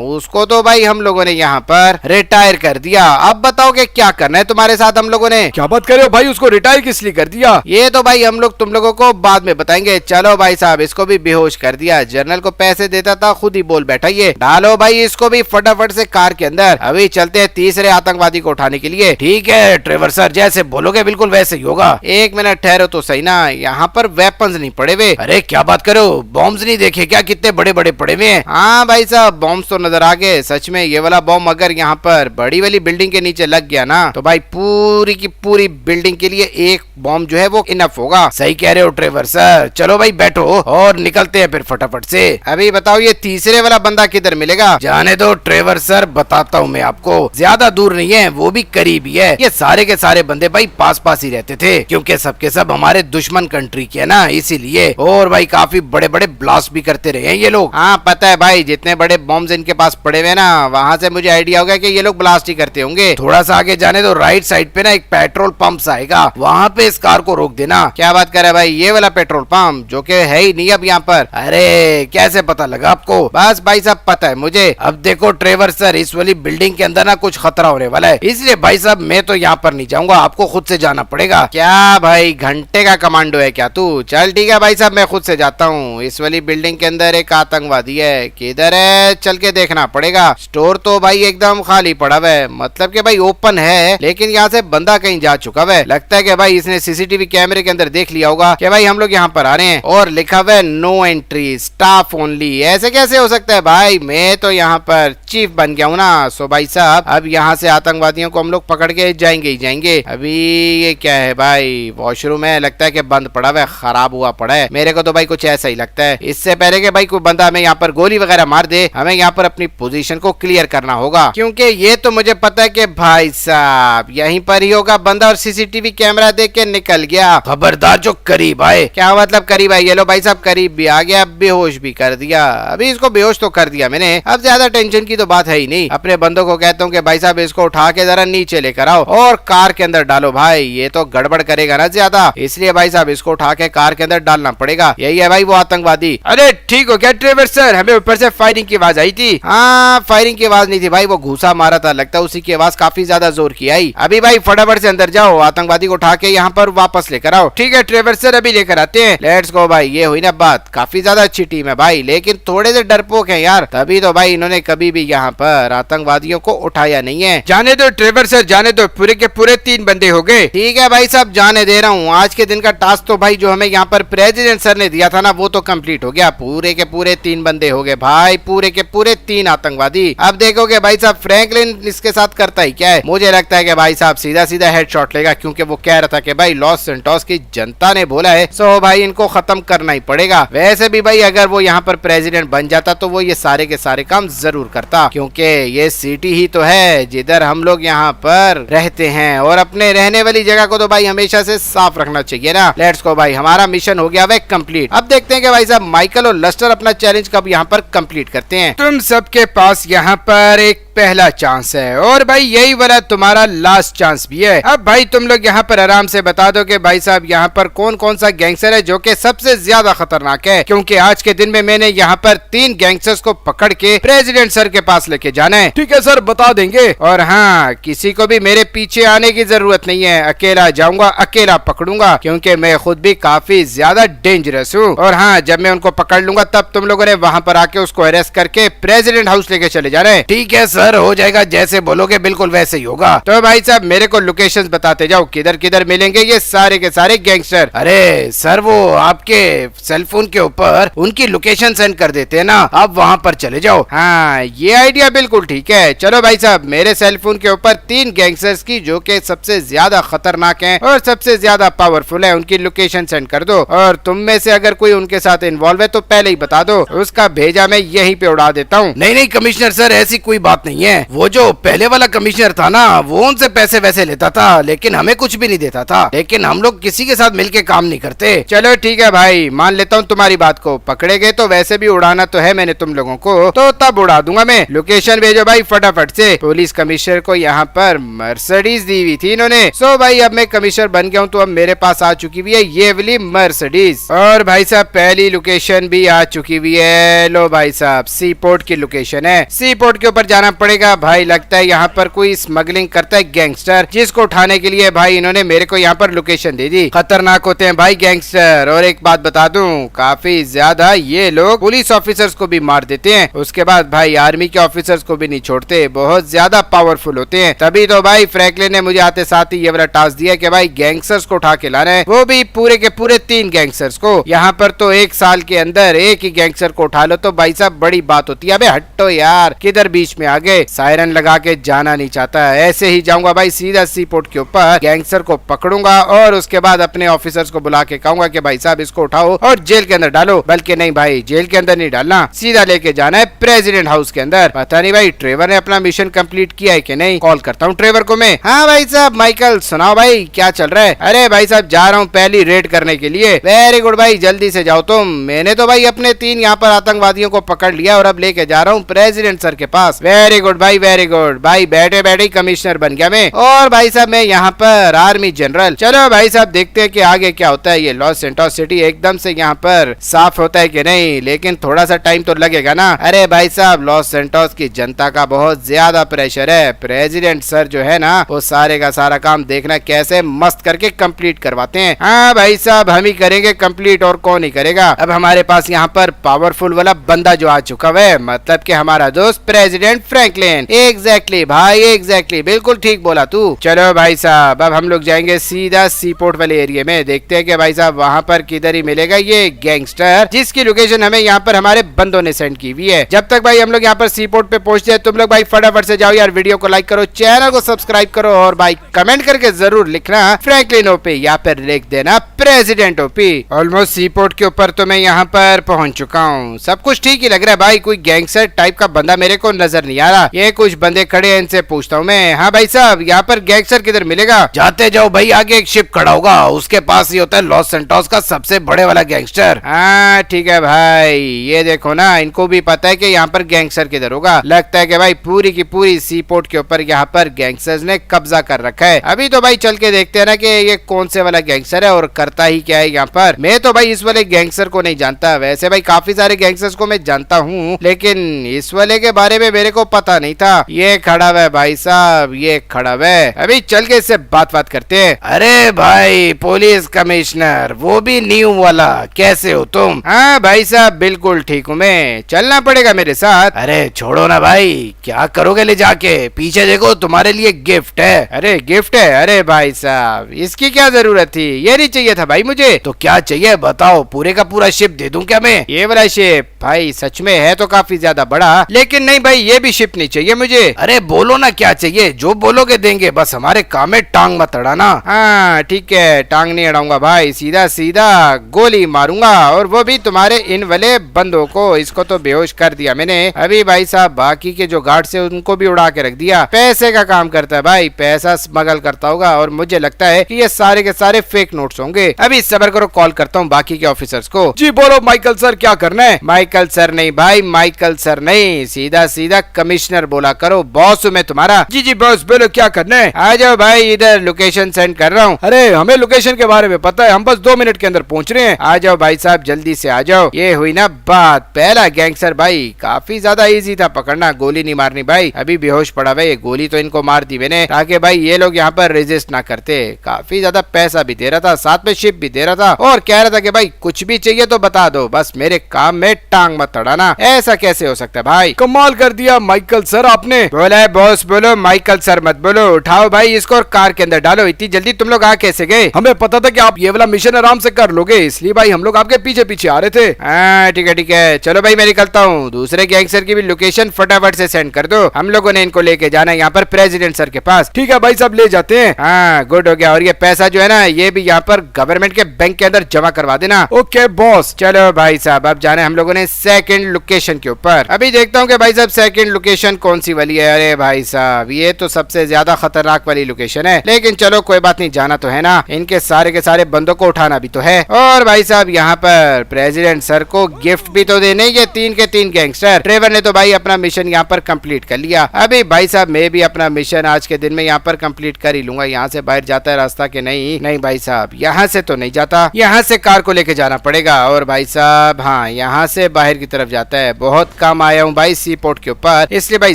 उसको तो भाई हम लोगों ने यहाँ पर रिटायर कर दिया। अब बताओ कि क्या करना है तुम्हारे साथ हम लोगों ने? क्या बात कर रहे हो भाई, उसको रिटायर किस लिए कर दिया? ये तो भाई हम लोग तुम लोगों को बाद में बताएंगे। चलो भाई साहब इसको भी बेहोश कर दिया, जर्नल को पैसे देता था खुद ही बोल बैठा। ये डालो भाई इसको भी फटाफट से कार के अंदर। अभी चलते हैं तीसरे आतंकवादी को उठाने के लिए। ठीक है ट्रेवर सर, जैसे बोलोगे बिल्कुल वैसे ही होगा। एक मिनट ठहरो तो सही ना, यहाँ पर वेपन्स नहीं पड़े हुए। अरे क्या बात करो, बॉम्ब्स नहीं देखे क्या कितने बड़े बड़े पड़े हुए हैं? हाँ भाई साहब बॉम्ब्स तो नजर आ गए। सच में ये वाला बॉम्ब अगर यहाँ पर बड़ी वाली बिल्डिंग के नीचे लग गया ना तो भाई पूरी की पूरी बिल्डिंग के लिए एक बॉम्ब जो है वो इनफ होगा। सही कह रहे हो ट्रेवर सर, चलो भाई बैठो और निकलते हैं फिर फटाफट से। अभी बताओ ये तीसरे वाला बंदा किधर मिलेगा? जाने दो ट्रेवर सर, बताता हूँ मैं आपको, ज्यादा दूर नहीं है, वो भी करीब ही है। ये सारे के सारे बंदे भाई पास पास ही रहते थे क्योंकि सबके सब हमारे दुश्मन कंट्री के है ना, इसीलिए। और भाई काफी बड़े बड़े ब्लास्ट भी करते रहे हैं ये लोग। हाँ पता है भाई, जितने बड़े बॉम्ब्स इनके पास पड़े हुए ना वहाँ से मुझे आइडिया हो गया कि ये लोग ब्लास्ट ही करते होंगे। थोड़ा सा आगे जाने दो, राइट साइड पे ना एक पेट्रोल पंप आएगा, वहाँ पे इस कार को रोक देना। क्या बात कर रहे भाई, ये वाला पेट्रोल पंप जो कि है ही नहीं अब यहाँ पर? अरे कैसे पता लगा आपको? बस भाई साहब पता है मुझे। अब देखो ट्रेवर सर, इस वाली बिल्डिंग के अंदर ना कुछ खतरा होने वाला है, इसलिए भाई साहब मैं तो यहाँ पर नहीं जाऊंगा, आपको खुद से जाना पड़ेगा। क्या भाई घंटे का कमांडो है क्या तू? चल ठीक है भाई साहब मैं खुद से जाता हूँ। इस वाली बिल्डिंग के अंदर एक आतंकवादी है, किधर है चल के देखना पड़ेगा। स्टोर तो भाई एकदम खाली पड़ा हुआ है, मतलब कि भाई ओपन है लेकिन यहाँ से बंदा कहीं जा चुका है। लगता है कि भाई इसने सीसीटीवी कैमरे के अंदर देख लिया होगा कि भाई हम लोग यहाँ पर आ रहे हैं और लिखा हुआ है नो एंट्री स्टाफ ओनली। ऐसे कैसे हो सकता है है भाई, मैं तो यहाँ पर चीफ बन गया हूँ ना। सो भाई साहब अब यहाँ से आतंकवादियों को हम लोग पकड़ के जाएंगे ही जाएंगे। अभी ये क्या है भाई, वॉशरूम है, लगता है कि बंद पड़ा हुआ है, खराब हुआ पड़ा है। मेरे को तो भाई कुछ ऐसा ही लगता है। इससे पहले कि भाई कोई बंदा हमें यहाँ पर गोली वगैरह मार दे, हमें यहाँ पर अपनी पोजीशन को क्लियर करना होगा, क्योंकि ये तो मुझे पता है कि भाई साहब यहीं पर ही होगा बंदा और सीसीटीवी कैमरा देख के निकल गया। खबरदार जो करीब आए। क्या मतलब करीब आए? ये लो भाई साहब करीब भी आ गया, बेहोश भी कर दिया। अभी इसको बेहोश तो कर दिया मैंने, अब ज्यादा टेंशन की तो बात है ही नहीं। अपने बंदों को कहता हूँ कि भाई साहब इसको उठा के जरा नीचे लेकर आओ और कार के अंदर डालो। भाई ये तो गड़बड़ करेगा ना ज्यादा, इसलिए भाई साहब इसको उठा के कार के अंदर डालना पड़ेगा। यही है भाई वो आतंकवादी। अरे ठीक हो क्या ट्रेवर सर? हमें ऊपर से फायरिंग की आवाज आई थी। हाँ फायरिंग की आवाज नहीं थी भाई, वो घूसा मारा था, लगता है उसी की आवाज काफी ज्यादा जोर की आई। अभी भाई फटाफट से अंदर जाओ, आतंकवादी को उठा के यहाँ पर वापस लेकर आओ। ठीक है ट्रेवर सर अभी लेकर आते हैं। लेट्स गो भाई। ये हुई ना बात, काफी ज्यादा अच्छी टीम है भाई, लेकिन थोड़े से डरपोक है यार, तभी तो भाई इन्होंने कभी भी यहाँ पर आतंकवादियों को उठाया नहीं है। जाने दो ट्रेवर सर जाने दो, पूरे के पूरे 3 बंदे हो गए। ठीक है भाई साहब जाने दे रहा हूँ। आज के दिन का टास्क तो भाई जो हमें यहाँ पर प्रेसिडेंट सर ने दिया था ना, वो तो कंप्लीट हो गया। पूरे के पूरे 3 बंदे हो गए भाई, पूरे के पूरे 3 आतंकवादी। अब देखोगे भाई साहब फ्रैंकलिन इसके साथ करता ही क्या है। मुझे लगता है कि भाई साहब सीधा सीधा हेडशॉट लेगा, क्योंकि वो कह रहा था कि भाई लॉस सेंटोस की जनता ने बोला है, सो भाई इनको खत्म करना ही पड़ेगा। वैसे भी भाई अगर वो यहाँ पर प्रेसिडेंट बन जाता तो वो ये सारे के सारे काम जरूर करता, क्योंकि ये सिटी ही तो है जिधर हम लोग यहाँ पर रहते हैं, और अपने रहने वाली जगह को तो भाई हमेशा से साफ रखना चाहिए ना। लेट्स गो भाई, हमारा मिशन हो गया वह कंप्लीट। अब देखते हैं कि भाई साहब माइकल और लस्टर अपना चैलेंज कब यहाँ पर कंप्लीट करते हैं। तुम सबके पास यहाँ पर एक पहला चांस है, और भाई यही वाला तुम्हारा लास्ट चांस भी है। अब भाई तुम लोग यहाँ पर आराम से बता दो कि भाई साहब यहाँ पर कौन कौन सा गैंगस्टर है जो कि सबसे ज्यादा खतरनाक है, क्योंकि आज के दिन में मैंने यहाँ पर 3 गैंगस्टर्स को पकड़ के प्रेसिडेंट सर के पास लेके जाना है। ठीक है सर बता देंगे। और हाँ किसी को भी मेरे पीछे आने की जरूरत नहीं है, अकेला जाऊंगा अकेला पकड़ूंगा, क्योंकि मैं खुद भी काफी ज्यादा डेंजरस हूँ। और हाँ जब मैं उनको पकड़ लूंगा तब तुम लोगों ने वहाँ पर आके उसको अरेस्ट करके प्रेसिडेंट हाउस लेके चले जाना है। ठीक है सर हो जाएगा, जैसे बोलोगे बिल्कुल वैसे ही होगा। तो भाई साहब मेरे को लोकेशंस बताते जाओ, किधर किधर मिलेंगे ये सारे के सारे गैंगस्टर। अरे सर वो आपके सेलफोन के ऊपर उनकी लोकेशन सेंड कर देते हैं ना, आप वहाँ पर चले जाओ। हाँ ये आइडिया बिल्कुल ठीक है। चलो भाई साहब मेरे सेलफोन के ऊपर 3 गैंगस्टर्स की जो कि सबसे ज्यादा खतरनाक हैं और सबसे ज्यादा पावरफुल है, उनकी लोकेशन सेंड कर दो। और तुम में से अगर कोई उनके साथ इन्वॉल्व है तो पहले ही बता दो, उसका भेजा मैं यहीं पे उड़ा देता हूँ। नहीं नहीं कमिश्नर सर ऐसी कोई बात नहीं है, वो जो पहले वाला कमिश्नर था ना वो उनसे पैसे वैसे लेता था, लेकिन हमें कुछ भी नहीं देता था, लेकिन हम लोग किसी के साथ मिलके काम नहीं करते। चलो ठीक है भाई मान लेता हूँ तुम्हारी बात को, पकड़े गए तो वैसे भी उड़ाना तो है मैंने तुम लोगों को, तो तब उड़ा दूंगा मैं। लोकेशन भेजो भाई फटाफट से। पुलिस कमिश्नर को यहाँ पर मर्सिडीज दी हुई थी इन्होंने। सो भाई अब मैं कमिश्नर बन गया हूँ तो अब मेरे पास आ चुकी हुई है ये वाली मर्सिडीज, और भाई साहब पहली लोकेशन भी आ चुकी हुई है। लो भाई साहब सी पोर्ट की लोकेशन है, सी पोर्ट के ऊपर जाना पड़ेगा। भाई लगता है यहाँ पर कोई स्मगलिंग करता है गैंगस्टर, जिसको उठाने के लिए भाई इन्होंने मेरे को यहाँ पर लोकेशन दे दी। खतरनाक होते हैं भाई गैंगस्टर, और एक बात बता दूं काफी ज्यादा ये लोग पुलिस ऑफिसर्स को भी मार देते हैं, उसके बाद भाई आर्मी के ऑफिसर्स को भी नहीं छोड़ते, बहुत ज्यादा पावरफुल होते हैं। तभी तो भाई फ्रैंकलिन ने मुझे आते साथ ही ये वाला टास्क दिया कि भाई गैंगस्टर्स को उठा के लाना है, वो भी पूरे के पूरे 3 गैंगस्टर्स को। यहाँ पर तो 1 साल के अंदर एक ही गैंगस्टर को उठा लो तो भाई साहब बड़ी बात होती है। अबे हटो यार किधर बीच में आ गए, सायरन लगा के जाना नहीं चाहता है, ऐसे ही जाऊंगा भाई सीधा सी पोर्ट के ऊपर, गैंगस्टर को पकड़ूंगा और उसके बाद अपने ऑफिसर्स को बुला के कहूंगा कि भाई साहब इसको उठाओ और जेल के अंदर डालो। बल्कि नहीं भाई जेल के अंदर नहीं डालना, सीधा लेके जाना है प्रेसिडेंट हाउस के अंदर। पता नहीं भाई ट्रेवर ने अपना मिशन कंप्लीट किया है कि नहीं, कॉल करता हूँ ट्रेवर को मैं। हाँ भाई साहब माइकल सुनाओ भाई क्या चल रहा है। अरे भाई साहब जा रहा हूँ पहली रेड करने के लिए। वेरी गुड भाई जल्दी से जाओ तुम। मैंने तो भाई अपने 3 यहाँ पर आतंकवादियों को पकड़ लिया और अब लेके जा रहा हूँ प्रेसिडेंट सर के पास। वेरी गुड भाई वेरी गुड भाई, बैठे बैठे कमिश्नर बन गया मैं, और भाई साहब मैं यहाँ पर आर्मी जनरल। चलो भाई साहब देखते हैं कि आगे क्या होता है। ये लॉस सेंटोस सिटी एकदम से यहाँ पर साफ होता है कि नहीं, लेकिन थोड़ा सा टाइम तो लगेगा ना। अरे भाई साहब लॉस सेंटोस की जनता का बहुत ज्यादा प्रेशर है, प्रेसिडेंट सर जो है ना वो सारे का सारा काम देखना कैसे मस्त करके कंप्लीट करवाते हैं। हाँ भाई साहब हम ही करेंगे कंप्लीट, और कौन ही करेगा। अब हमारे पास यहाँ पर पावरफुल वाला बंदा जो आ चुका है, मतलब कि हमारा दोस्त प्रेसिडेंट फ्रैंकलिन। एग्जैक्टली भाई एग्जैक्टली बिल्कुल ठीक बोला तू। चलो भाई साहब अब हम लोग जाएंगे सीधा सी पोर्ट वाले एरिया में, देखते हैं कि भाई साहब वहाँ पर किधर ही मिलेगा ये गैंगस्टर जिसकी लोकेशन हमें यहाँ पर हमारे बंदों ने सेंड सेंड की हुई है। जब तक भाई हम लोग यहाँ पर सी पोर्ट पे पहुंचते हैं, तुम लोग भाई फटाफट से जाओ यार, वीडियो को लाइक करो, चैनल को सब्सक्राइब करो और भाई कमेंट करके जरूर लिखना फ्रैंकलिन ओपी या फिर लिख देना प्रेसिडेंट ओपी। ऑलमोस्ट सी पोर्ट के ऊपर तो मैं यहाँ पर पहुंच चुका हूँ। सब कुछ ठीक ही लग रहा है भाई, कोई गैंगस्टर टाइप का बंदा मेरे को नजर नहीं आ रहा। ये कुछ बंदे खड़े हैं, इनसे पूछता हूँ मैं। हाँ भाई साहब, यहाँ पर गैंगस्टर किधर मिलेगा? जाते जाओ भाई, आगे एक शिप खड़ा होगा, उसके पास ही होता है लॉस सेंटोस का सबसे बड़े वाला गैंगस्टर। हाँ ठीक है भाई, ये देखो ना, इनको भी पता है कि यहाँ पर गैंगस्टर किधर होगा। लगता है कि भाई पूरी की पूरी सी पोर्ट के ऊपर यहाँ पर गैंगस्टर्स ने कब्जा कर रखा है। अभी तो भाई चल के देखते हैं ना कि ये कौन से वाला गैंगस्टर है और करता ही क्या है यहाँ पर। मैं तो भाई इस वाले गैंगस्टर को नहीं जानता, वैसे भाई काफी सारे गैंगस्टर्स को मैं जानता हूँ, लेकिन इस वाले के बारे में मेरे को पता नहीं था। ये खड़ा हुआ है भाई साहब, ये खड़ा हुआ है। अभी चल के इससे बात करते हैं। अरे भाई पुलिस कमिश्नर, वो भी न्यू वाला, कैसे हो तुम? हाँ भाई साहब बिल्कुल ठीक हूँ मैं, चलना पड़ेगा मेरे साथ। अरे छोड़ो ना भाई, क्या करोगे ले जाके? पीछे देखो, तुम्हारे लिए गिफ्ट है। अरे गिफ्ट है? अरे भाई साहब इसकी क्या जरूरत थी, ये नहीं चाहिए था भाई मुझे। तो क्या चाहिए बताओ, पूरे का पूरा शिप दे दूं क्या मैं? ये वाला शिप भाई सच में है तो काफी ज्यादा बड़ा, लेकिन नहीं भाई ये भी शिप नहीं चाहिए मुझे। अरे बोलो ना क्या चाहिए, जो बोलोगे देंगे, बस हमारे काम में टांग मत अड़ाना। हाँ ठीक है, टांग नहीं अड़ाऊंगा भाई, सीधा सीधा गोली मारूंगा, और वो भी तुम्हारे इन वाले बंदों को। इसको तो बेहोश कर दिया मैंने। अभी भाई साहब बाकी के जो गार्ड से उनको भी उड़ा के रख दिया। पैसे का काम करता है भाई, पैसा स्मगल करता होगा, और मुझे लगता है कि ये सारे के सारे फेक नोट्स होंगे। अभी सबर करो, कॉल करता हूँ बाकी के ऑफिसर्स को। जी बोलो माइकल सर, क्या करना है? माइकल सर नहीं भाई, माइकल सर नहीं, सीधा सीधा कमिश्नर बोला करो, बॉस हूँ मैं तुम्हारा। जी जी बॉस बोलो क्या करना है? आ जाओ भाई, इधर लोकेशन सेंड कर रहा हूँ। अरे हमें लोकेशन के बारे में पता है, हम बस 2 मिनट के अंदर पहुँच रहे हैं। आ जाओ भाई साहब जल्दी से आ जाओ। ये हुई ना बात, पहला गैंगस्टर भाई काफी ज्यादा इजी था पकड़ना, गोली नहीं मारनी भाई। अभी बेहोश पड़ा भाई, गोली तो इनको मार दी मैंने, ताकि भाई ये लोग यहाँ पर रेजिस्ट ना करते। काफी ज्यादा पैसा भी दे रहा था, साथ में शिप भी दे रहा था, और कह रहा था कि भाई कुछ भी चाहिए तो बता दो, बस मेरे काम में टांग मत अड़ाना। ऐसा कैसे हो सकता है भाई? कमाल कर दिया माइकल सर आपने। बोला है बॉस बोलो, माइकल सर मत बोलो। उठाओ भाई इसको और कार के अंदर डालो। इतनी जल्दी तुम लोग आ कैसे गए? हमें पता था कि आप ये वाला मिशन आराम से कर लोगे, इसलिए भाई हम लोग आपके पीछे पीछे आ रहे थे। हाँ ठीक है, चलो भाई मैं निकलता हूँ। दूसरे गैंगस्टर की भी लोकेशन फटाफट से सेंड कर दो, हम लोगों ने इनको लेके जाना है यहाँ पर प्रेसिडेंट सर के पास। ठीक है भाई साहब ले जाते हैं। हाँ गुड हो गया, और ये पैसा जो है ना, ये भी यहाँ पर गवर्नमेंट के बैंक के अंदर जमा करवा देना। Okay boss. चलो भाई साहब अब जाना है हम लोगों ने सेकंड लोकेशन के ऊपर। अभी देखता हूँ कि भाई साहब सेकंड लोकेशन कौन सी वाली है। अरे भाई साहब ये तो सबसे ज्यादा खतरनाक वाली लोकेशन है, लेकिन चलो कोई बात नहीं, जाना तो है ना, इनके सारे के सारे बंदों को उठाना भी तो है। और भाई साहब यहाँ पर प्रेसिडेंट सर को गिफ्ट भी तो देने, ये 3 के 3 गैंगस्टर। ट्रेवर ने तो भाई अपना मिशन यहाँ पर कंप्लीट कर लिया। अभी भाई साहब मैं भी अपना मिशन आज के दिन में यहाँ पर कंप्लीट कर ही लूंगा। यहाँ से बाहर जाता है रास्ता के नहीं? नहीं भाई साहब यहाँ से तो नहीं जाता, यहाँ से कार को लेके जाना पड़ेगा। और भाई साहब हाँ यहाँ से बाहर की तरफ जाता है। बहुत कम आया हूँ भाई सी पोर्ट के ऊपर, इसलिए भाई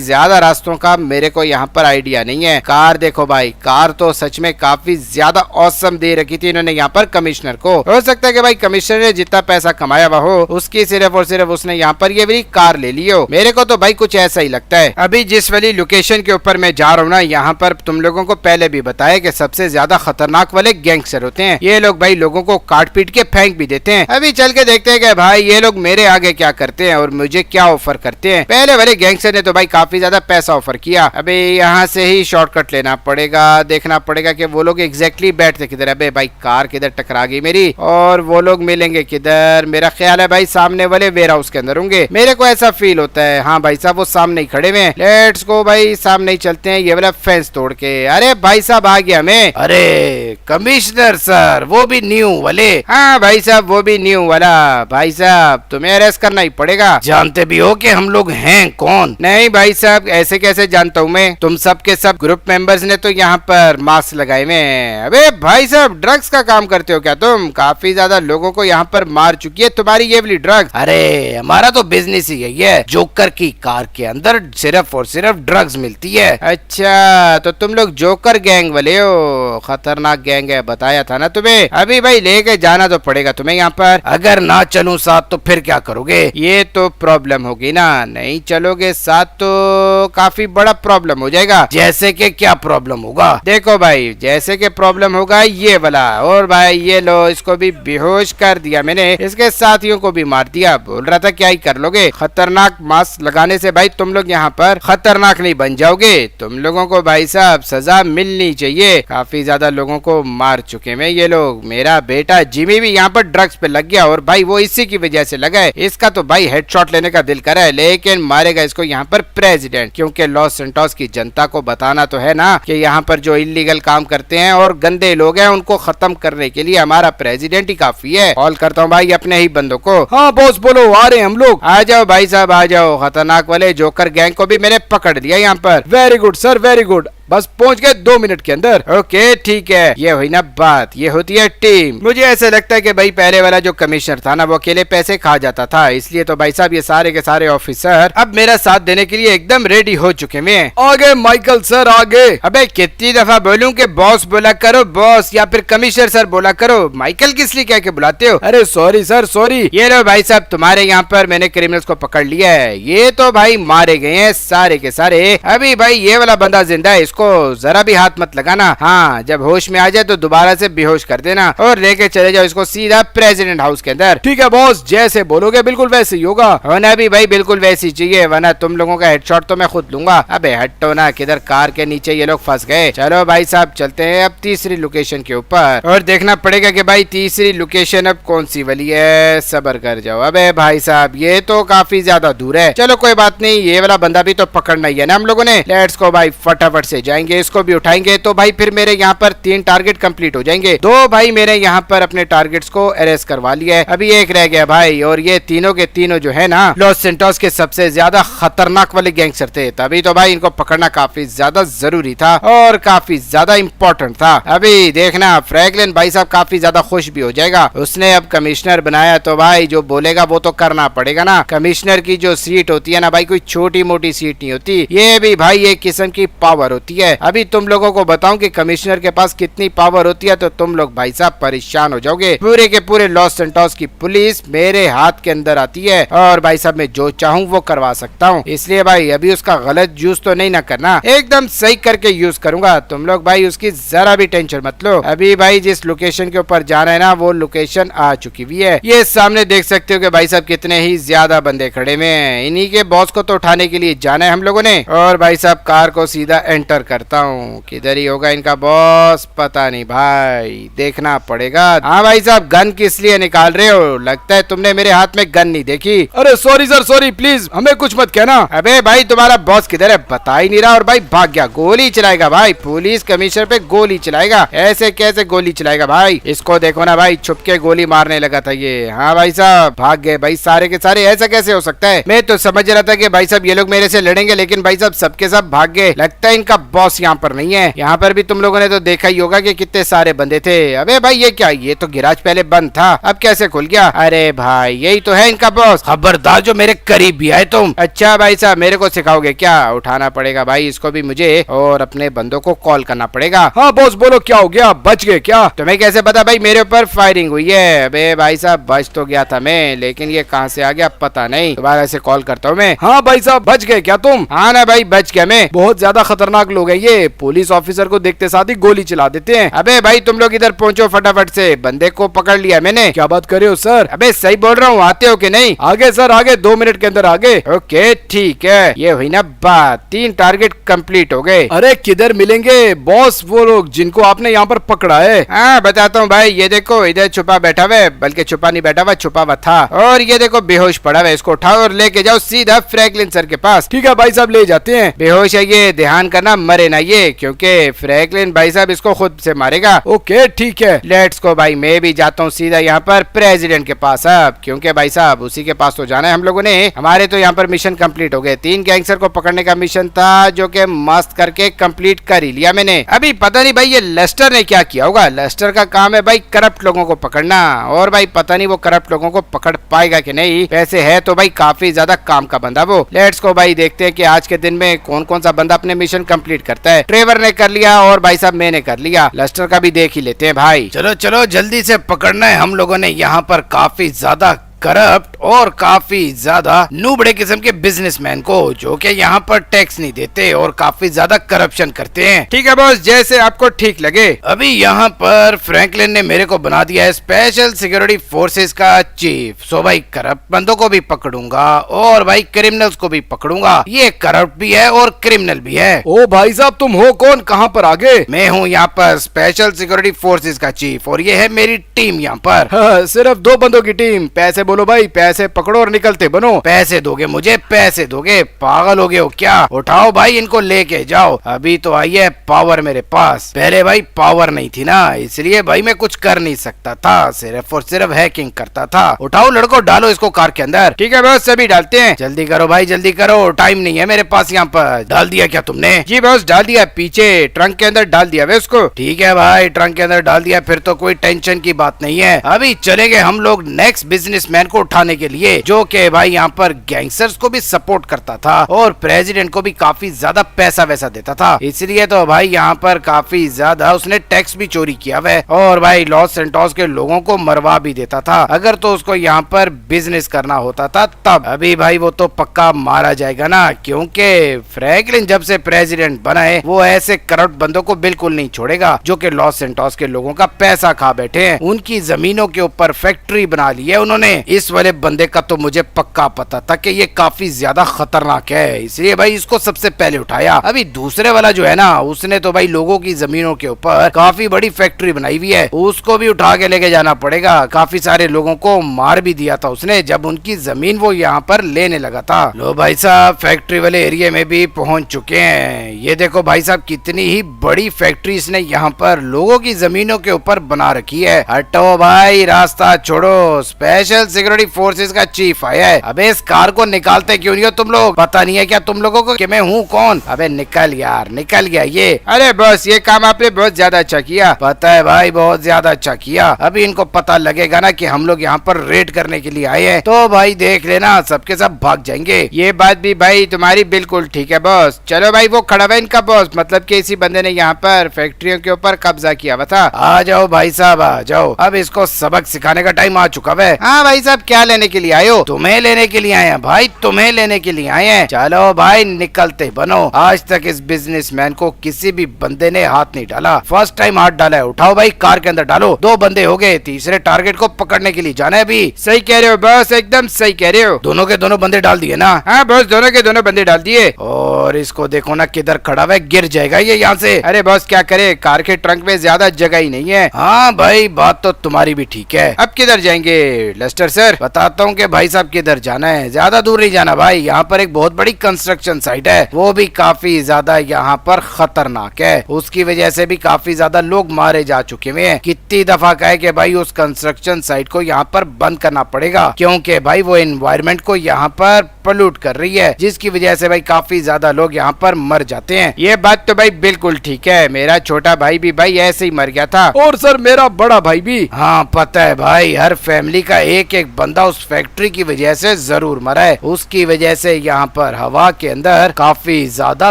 ज्यादा रास्तों का मेरे को यहाँ पर आइडिया नहीं है। कार देखो भाई, कार तो सच में काफी ज्यादा औसम दे रखी थी इन्होंने यहाँ पर कमिश्नर को। हो सकता है कि भाई कमिश्नर ने जितना पैसा कमाया हुआ हो, उसकी सिर्फ और सिर्फ उसने यहाँ पर ये वाली कार ले ली हो। मेरे को तो भाई कुछ ऐसा ही लगता है। अभी जिस वाली लोकेशन के ऊपर मैं जा रहा हूँ ना, यहाँ पर तुम लोगों को पहले भी बताया कि सबसे ज्यादा खतरनाक वाले गैंगस्टर होते हैं। ये लोग भाई लोगों को काट पीट के फेंक भी देते हैं। अभी चल के देखते हैं कि भाई ये लोग मेरे आगे क्या करते हैं और मुझे क्या ऑफर करते हैं। पहले वाले गैंगस्टर ने तो भाई काफी ज्यादा पैसा ऑफर किया। अभी यहाँ से ही शॉर्टकट लेना पड़ेगा, देखना पड़ेगा कि वो लोग एग्जैक्टली बैठते किधर है। भाई कार किधर टकरा गई मेरी, और वो लोग मिलेंगे किधर? मेरा ख्याल है भाई सामने वाले वेयर हाउस के अंदर होंगे, मेरे को ऐसा फील होता है। हाँ भाई साहब वो सामने ही खड़े हुए। लेट्स गो भाई, सामने ही चलते हैं, ये वाला फेंस तोड़ के। अरे भाई साहब आ गया मैं। अरे कमिश्नर सर, वो भी न्यू वाले? हाँ भाई साहब वो भी न्यू वाला। भाई साहब तुम्हें अरेस्ट करना ही पड़ेगा। जानते भी हो कि हम लोग हैं कौन? नहीं भाई साहब ऐसे कैसे जानता हूँ मैं, तुम सब के सब ग्रुप मेंबर्स ने तो यहाँ पर मास्क लगाए हुए हैं। अबे भाई साहब ड्रग्स का काम करते हो क्या तुम? काफी ज्यादा लोगों को यहाँ पर मार चुकी है तुम्हारी ये वाली ड्रग्स। अरे हमारा तो बिजनेस ही यही है, जोकर की कार के अंदर सिर्फ और सिर्फ ड्रग्स मिलती है। अच्छा तो तुम लोग जोकर गैंग वाले हो? खतरनाक गैंग है, बताया था ना तुम्हें। अभी भाई लेके जाना तो पड़ेगा तुम्हें यहाँ पर। अगर ना चलूं साथ तो फिर क्या करोगे? ये तो प्रॉब्लम होगी ना, नहीं चलोगे साथ तो काफी बड़ा प्रॉब्लम हो जाएगा। जैसे कि क्या प्रॉब्लम होगा? देखो भाई जैसे कि प्रॉब्लम होगा ये वाला। और भाई ये लो, इसको भी बेहोश कर दिया मैंने, इसके साथियों को भी मार दिया। बोल रहा था क्या ही कर लोगे। खतरनाक मास्क लगाने से भाई तुम लोग यहाँ पर खतरनाक नहीं बन जाओगे। तुम लोगों को भाई साहब सजा मिलनी चाहिए। काफी ज्यादा लोगों को मार चुके हैं ये लोग। मेरा बेटा जिमी भी यहाँ पर ड्रग्स पे लग गया और भाई वो इसी की वजह से लगा है। इसका तो भाई हेडशॉट लेने का दिल करा है, लेकिन मारेगा इसको यहाँ पर प्रेसिडेंट, क्योंकि लॉस सेंटोस की जनता को बताना तो है ना कि यहाँ पर जो इलीगल काम करते हैं और गंदे लोग हैं उनको खत्म करने के लिए हमारा प्रेसिडेंट ही काफी है। कॉल करता हूँ भाई अपने ही बंदों को। हाँ बॉस बोलो, आ रहे हैं हम लोग। आ जाओ भाई साहब आ जाओ। खतरनाक वाले जोकर गैंग को भी मैंने पकड़ लिया यहाँ पर। Very good sir, very good. बस पहुंच गए 2 मिनट के अंदर। ओके ठीक है, ये हुई ना बात, ये होती है टीम। मुझे ऐसा लगता है कि भाई पहले वाला जो कमिश्नर था ना वो अकेले पैसे खा जाता था, इसलिए तो भाई साहब ये सारे के सारे ऑफिसर अब मेरा साथ देने के लिए एकदम रेडी हो चुके हैं। आगे माइकल सर आगे। अबे कितनी दफा बोलूं कि बॉस बोला करो बॉस, या फिर कमिश्नर सर बोला करो। माइकल किस लिए कह के बुलाते हो? अरे सॉरी सर सॉरी। ये लो भाई साहब तुम्हारे यहाँ पर मैंने क्रिमिनल्स को पकड़ लिया है। ये तो भाई मारे गए हैं सारे के सारे। अभी भाई ये वाला बंदा जिंदा है, इसको जरा भी हाथ मत लगाना। हाँ जब होश में आ जाए तो दोबारा से बेहोश कर देना और लेके चले जाओ इसको सीधा प्रेसिडेंट हाउस के अंदर। ठीक है बॉस, जैसे बोलोगे बिल्कुल वैसे ही होगा। होना भी भाई बिल्कुल वैसे ही चाहिए, वरना तुम लोगों का हेडशॉट तो मैं खुद लूंगा। अबे हटो ना, किधर कार के नीचे ये लोग फंस गए। चलो भाई साहब चलते हैं अब तीसरी लोकेशन के ऊपर, और देखना पड़ेगा कि भाई तीसरी लोकेशन अब कौन सी वाली है। सब्र कर जाओ। अबे भाई साहब ये तो काफी ज्यादा दूर है। चलो कोई बात नहीं, ये वाला बंदा भी तो पकड़ना ही है ना हम लोगों ने। लेट्स गो भाई, फटाफट से जाएंगे, इसको भी उठाएंगे तो भाई फिर मेरे यहाँ पर 3 टारगेट कंप्लीट हो जाएंगे। 2 भाई मेरे यहाँ पर अपने टारगेट्स को अरेस्ट करवा लिया है, अभी 1 रह गया भाई। और ये तीनों के तीनों जो है ना लॉस सेंटोस के सबसे ज्यादा खतरनाक वाले गैंगस्टर थे, तभी तो भाई इनको पकड़ना काफी ज्यादा जरूरी था और काफी ज्यादा इम्पोर्टेंट था। अभी देखना फ्रैंकलिन भाई साहब काफी ज्यादा खुश भी हो जाएगा। उसने अब कमिश्नर बनाया तो भाई जो बोलेगा वो तो करना पड़ेगा ना। कमिश्नर की जो सीट होती है ना भाई, कोई छोटी मोटी सीट नहीं होती, ये भी भाई एक किस्म की पावर होती है। अभी तुम लोगों को बताऊं कि कमिश्नर के पास कितनी पावर होती है तो तुम लोग भाई साहब परेशान हो जाओगे। पूरे के पूरे लॉस सेंटोस की पुलिस मेरे हाथ के अंदर आती है और भाई साहब मैं जो चाहूँ वो करवा सकता हूँ। इसलिए भाई अभी उसका गलत यूज तो नहीं ना करना, एकदम सही करके यूज करूंगा। तुम लोग भाई उसकी जरा भी टेंशन मत लो। अभी भाई जिस लोकेशन के ऊपर जाना है ना वो लोकेशन आ चुकी हुई है। ये सामने देख सकते हो कि भाई साहब कितने ही ज्यादा बंदे खड़े हुए हैं। इन्हीं के बॉस को तो उठाने के लिए जाना है हम लोगों ने। और भाई साहब कार को सीधा एंटर करता हूँ। किधर ही होगा इनका बॉस, पता नहीं भाई, देखना पड़ेगा। हाँ भाई साहब गन किस लिए निकाल रहे हो? लगता है तुमने मेरे हाथ में गन नहीं देखी। अरे सॉरी सर सॉरी, प्लीज हमें कुछ मत कहना। अबे भाई तुम्हारा बॉस किधर है? बता ही नहीं रहा और भाई भाग गया। गोली चलाएगा भाई, पुलिस कमिश्नर पे गोली चलाएगा। ऐसे कैसे गोली चलाएगा भाई? इसको देखो ना भाई, छुप के गोली मारने लगा था ये। हाँ भाई साहब भाग गए भाई सारे के सारे। ऐसा कैसे हो सकता है? मैं तो समझ रहा था कि भाई साहब ये लोग मेरे से लड़ेंगे, लेकिन भाई साहब सबके सब भाग गए। लगता है इनका बॉस यहाँ पर नहीं है। यहाँ पर भी तुम लोगों ने तो देखा ही होगा कि कितने सारे बंदे थे। अबे भाई ये क्या, ये तो गिराज पहले बंद था, अब कैसे खुल गया? अरे भाई यही तो है इनका बॉस। खबरदार जो मेरे करीब भी आए तुम। अच्छा भाई साहब मेरे को सिखाओगे क्या? उठाना पड़ेगा भाई इसको भी मुझे, और अपने बंदों को कॉल करना पड़ेगा। हाँ बॉस बोलो क्या हो गया? बच गए क्या? तुम्हें कैसे पता भाई मेरे ऊपर फायरिंग हुई है? अबे भाई साहब बच तो गया था मैं, लेकिन ये कहाँ से आ गया पता नहीं। दोबारा से कॉल करता हूँ मैं। हाँ भाई साहब बच गए क्या तुम? हाँ ना भाई बच गया मैं। बहुत ज्यादा खतरनाक लोग हैं ये, पुलिस ऑफिसर को देखते साथ ही गोली चला देते हैं। अबे भाई तुम लोग इधर पहुंचो फटाफट से, बंदे को पकड़ लिया मैंने। क्या बात कर रहे हो सर? अबे सही बोल रहा हूँ, आते हो कि नहीं? आगे सर आगे, 2 मिनट के अंदर आगे। ओके ठीक है, ये हुई ना बात, 3 टारगेट कंप्लीट हो गए। अरे किधर मिलेंगे बॉस वो लोग जिनको आपने यहाँ पर पकड़ा है? हाँ बताता हूँ भाई, ये देखो इधर छुपा बैठा हुआ है, बल्कि छुपा नहीं बैठा हुआ, छुपा हुआ था। और ये देखो बेहोश पड़ा हुआ है, इसको उठाओ और लेके जाओ सीधा फ्रैंकलिन सर के पास। ठीक है भाई साहब ले जाते हैं। बेहोश है ये, ध्यान करना मरे ना ये, क्योंकि फ्रैंकलिन भाई साहब इसको खुद से मारेगा। ओके ठीक है, लेट्स गो भाई। मैं भी जाता हूँ सीधा यहाँ पर प्रेसिडेंट के पास अब, क्योंकि भाई साहब उसी के पास तो जाना है हम लोगों ने। हमारे तो यहाँ पर मिशन कंप्लीट हो गए। 3 गैंगस्टर को पकड़ने का मिशन था जो कि मस्त करके कंप्लीट कर ही लिया मैंने। अभी पता नहीं भाई ये लेस्टर ने क्या किया होगा। लेस्टर का काम है भाई करप्ट लोगों को पकड़ना, और भाई पता नहीं वो करप्ट लोगों को पकड़ पाएगा कि नहीं। वैसे है तो भाई काफी ज्यादा काम का बंदा वो। लेट्स गो भाई, देखते हैं कि आज के दिन में कौन कौन सा बंदा अपने मिशन कंप्लीट करता है। ट्रेवर ने कर लिया और भाई साहब मैंने कर लिया। लेस्टर का भी देख ही लेते हैं भाई। चलो चलो जल्दी से पकड़ना है हम लोगों ने। यहाँ पर काफी ज्यादा करप्ट और काफी ज्यादा नूबड़े किस्म के बिजनेसमैन को, जो कि यहाँ पर टैक्स नहीं देते और काफी ज्यादा करप्शन करते हैं। ठीक है बॉस, जैसे आपको ठीक लगे। अभी यहाँ पर फ्रैंकलिन ने मेरे को बना दिया है स्पेशल सिक्योरिटी फोर्सेस का चीफ। सो भाई करप्ट बंदों को भी पकड़ूंगा और भाई क्रिमिनल्स को भी पकड़ूंगा। ये करप्ट भी है और क्रिमिनल भी है। ओ भाई साहब, तुम हो कौन, कहाँ पर आगे? मैं हूँ यहाँ पर स्पेशल सिक्योरिटी फोर्सेस का चीफ और ये है मेरी टीम यहाँ पर। हाँ, सिर्फ 2 बंदों की टीम। पैसे बोलो भाई, पैसे पकड़ो और निकलते बनो। पैसे दोगे मुझे, पैसे दोगे? पागल हो गए हो क्या? उठाओ भाई इनको लेके जाओ। अभी तो आई है पावर मेरे पास, पहले भाई पावर नहीं थी ना, इसलिए भाई मैं कुछ कर नहीं सकता था, सिर्फ और सिर्फ हैकिंग करता था। उठाओ लड़को, डालो इसको कार के अंदर। ठीक है बॉस, सभी डालते हैं। जल्दी करो भाई, जल्दी करो, टाइम नहीं है मेरे पास यहाँ पर। डाल दिया क्या तुमने? जी बॉस, डाल दिया, पीछे ट्रंक के अंदर डाल दिया उसको। ठीक है भाई, ट्रंक के अंदर डाल दिया, फिर तो कोई टेंशन की बात नहीं है। अभी चलेंगे हम लोग नेक्स्ट बिजनेसमैन को उठाने के लिए, जो कि भाई यहाँ पर गैंगस्टर्स को भी सपोर्ट करता था और प्रेसिडेंट को भी काफी ज्यादा पैसा वैसा देता था। इसलिए तो भाई यहाँ पर काफी ज्यादा उसने टैक्स भी चोरी किया हुआ है और भाई लॉस सेंटोस के लोगों को मरवा भी देता था। अगर तो उसको यहाँ पर बिजनेस करना होता था तब। अभी भाई वो तो पक्का मारा जाएगा ना, क्योंकि फ्रैंकलिन जब से प्रेसिडेंट बना है वो ऐसे करप्ट बंदों को बिल्कुल नहीं छोड़ेगा, जो कि लॉस सेंटोस के लोगों का पैसा खा बैठे हैं। उनकी जमीनों के ऊपर फैक्ट्री बना ली है उन्होंने। इस वाले बंदे का तो मुझे पक्का पता था कि ये काफी ज्यादा खतरनाक है, इसलिए भाई इसको सबसे पहले उठाया। अभी दूसरे वाला जो है ना, उसने तो भाई लोगों की जमीनों के ऊपर काफी बड़ी फैक्ट्री बनाई हुई है, उसको भी उठा के लेके जाना पड़ेगा। काफी सारे लोगों को मार भी दिया था उसने जब उनकी जमीन वो यहाँ पर लेने लगा था। लो भाई साहब, फैक्ट्री वाले एरिया में भी पहुंच चुके हैं। ये देखो भाई साहब, कितनी ही बड़ी फैक्ट्री इसने यहाँ पर लोगों की जमीनों के ऊपर बना रखी है। हटो भाई, रास्ता छोड़ो, स्पेशल सिक्योरिटी फोर्सेस का चीफ आया है। अबे इस कार को निकालते क्यों नहीं हो तुम लोग? पता नहीं है क्या तुम लोगों को कि मैं हूँ कौन? अबे निकल यार, निकल गया ये। अरे बॉस, ये काम आपने बहुत ज्यादा अच्छा किया। पता है भाई, बहुत ज्यादा अच्छा किया। अभी इनको पता लगेगा ना कि हम लोग यहाँ पर रेड करने के लिए आए हैं, तो भाई देख लेना सबके सब भाग जाएंगे। ये बात भी भाई तुम्हारी बिल्कुल ठीक है बॉस। चलो भाई, वो खड़ा हुआ इनका बॉस, मतलब कि इसी बंदे ने यहाँ पर फैक्ट्रियों के ऊपर कब्जा किया हुआ था। आ जाओ भाई साहब, आ जाओ, अब इसको सबक सिखाने का टाइम आ चुका है। हाँ भाई साहब, क्या लेने के लिए आए हो? तुम्हें लेने के लिए आए हैं भाई, तुम्हें लेने के लिए आए हैं। चलो भाई निकलते बनो। आज तक इस बिजनेसमैन को किसी भी बंदे ने हाथ नहीं डाला, फर्स्ट टाइम हाथ डाला है। उठाओ भाई, कार के अंदर डालो। 2 बंदे हो गए, तीसरे टारगेट को पकड़ने के लिए जाना है अभी। सही कह रहे हो बॉस, एकदम सही कह रहे हो। दोनों के दोनों बंदे डाल दिए ना? हाँ बॉस, दोनों के दोनों बंदे डाल दिए। और इसको देखो ना किधर खड़ा हुआ है, गिर जाएगा ये यहाँ से। अरे बॉस क्या करे, कार के ट्रंक में ज्यादा जगह ही नहीं है। हाँ भाई, बात तो तुम्हारी भी ठीक है। अब किधर जाएंगे लेस्टर सर? बताता हूँ कि भाई साहब किधर जाना है। ज्यादा दूर नहीं जाना भाई, यहाँ पर एक बहुत बड़ी कंस्ट्रक्शन साइट है, वो भी काफी ज्यादा यहाँ पर खतरनाक है। उसकी वजह से भी काफी ज्यादा लोग मारे जा चुके हुए हैं। कितनी दफा कहे कि भाई उस कंस्ट्रक्शन साइट को यहाँ पर बंद करना पड़ेगा, क्योंकि भाई वो एनवायरनमेंट को यहाँ पर पॉल्यूट कर रही है, जिसकी वजह से भाई काफी ज्यादा लोग यहाँ पर मर जाते हैं। ये बात तो भाई बिल्कुल ठीक है, मेरा छोटा भाई भी भाई ऐसे ही मर गया था। और सर मेरा बड़ा भाई भी। हाँ पता है भाई, हर फैमिली का एक एक बंदा उस फैक्ट्री की वजह से जरूर मरा है। उसकी वजह से यहाँ पर हवा के अंदर काफी ज्यादा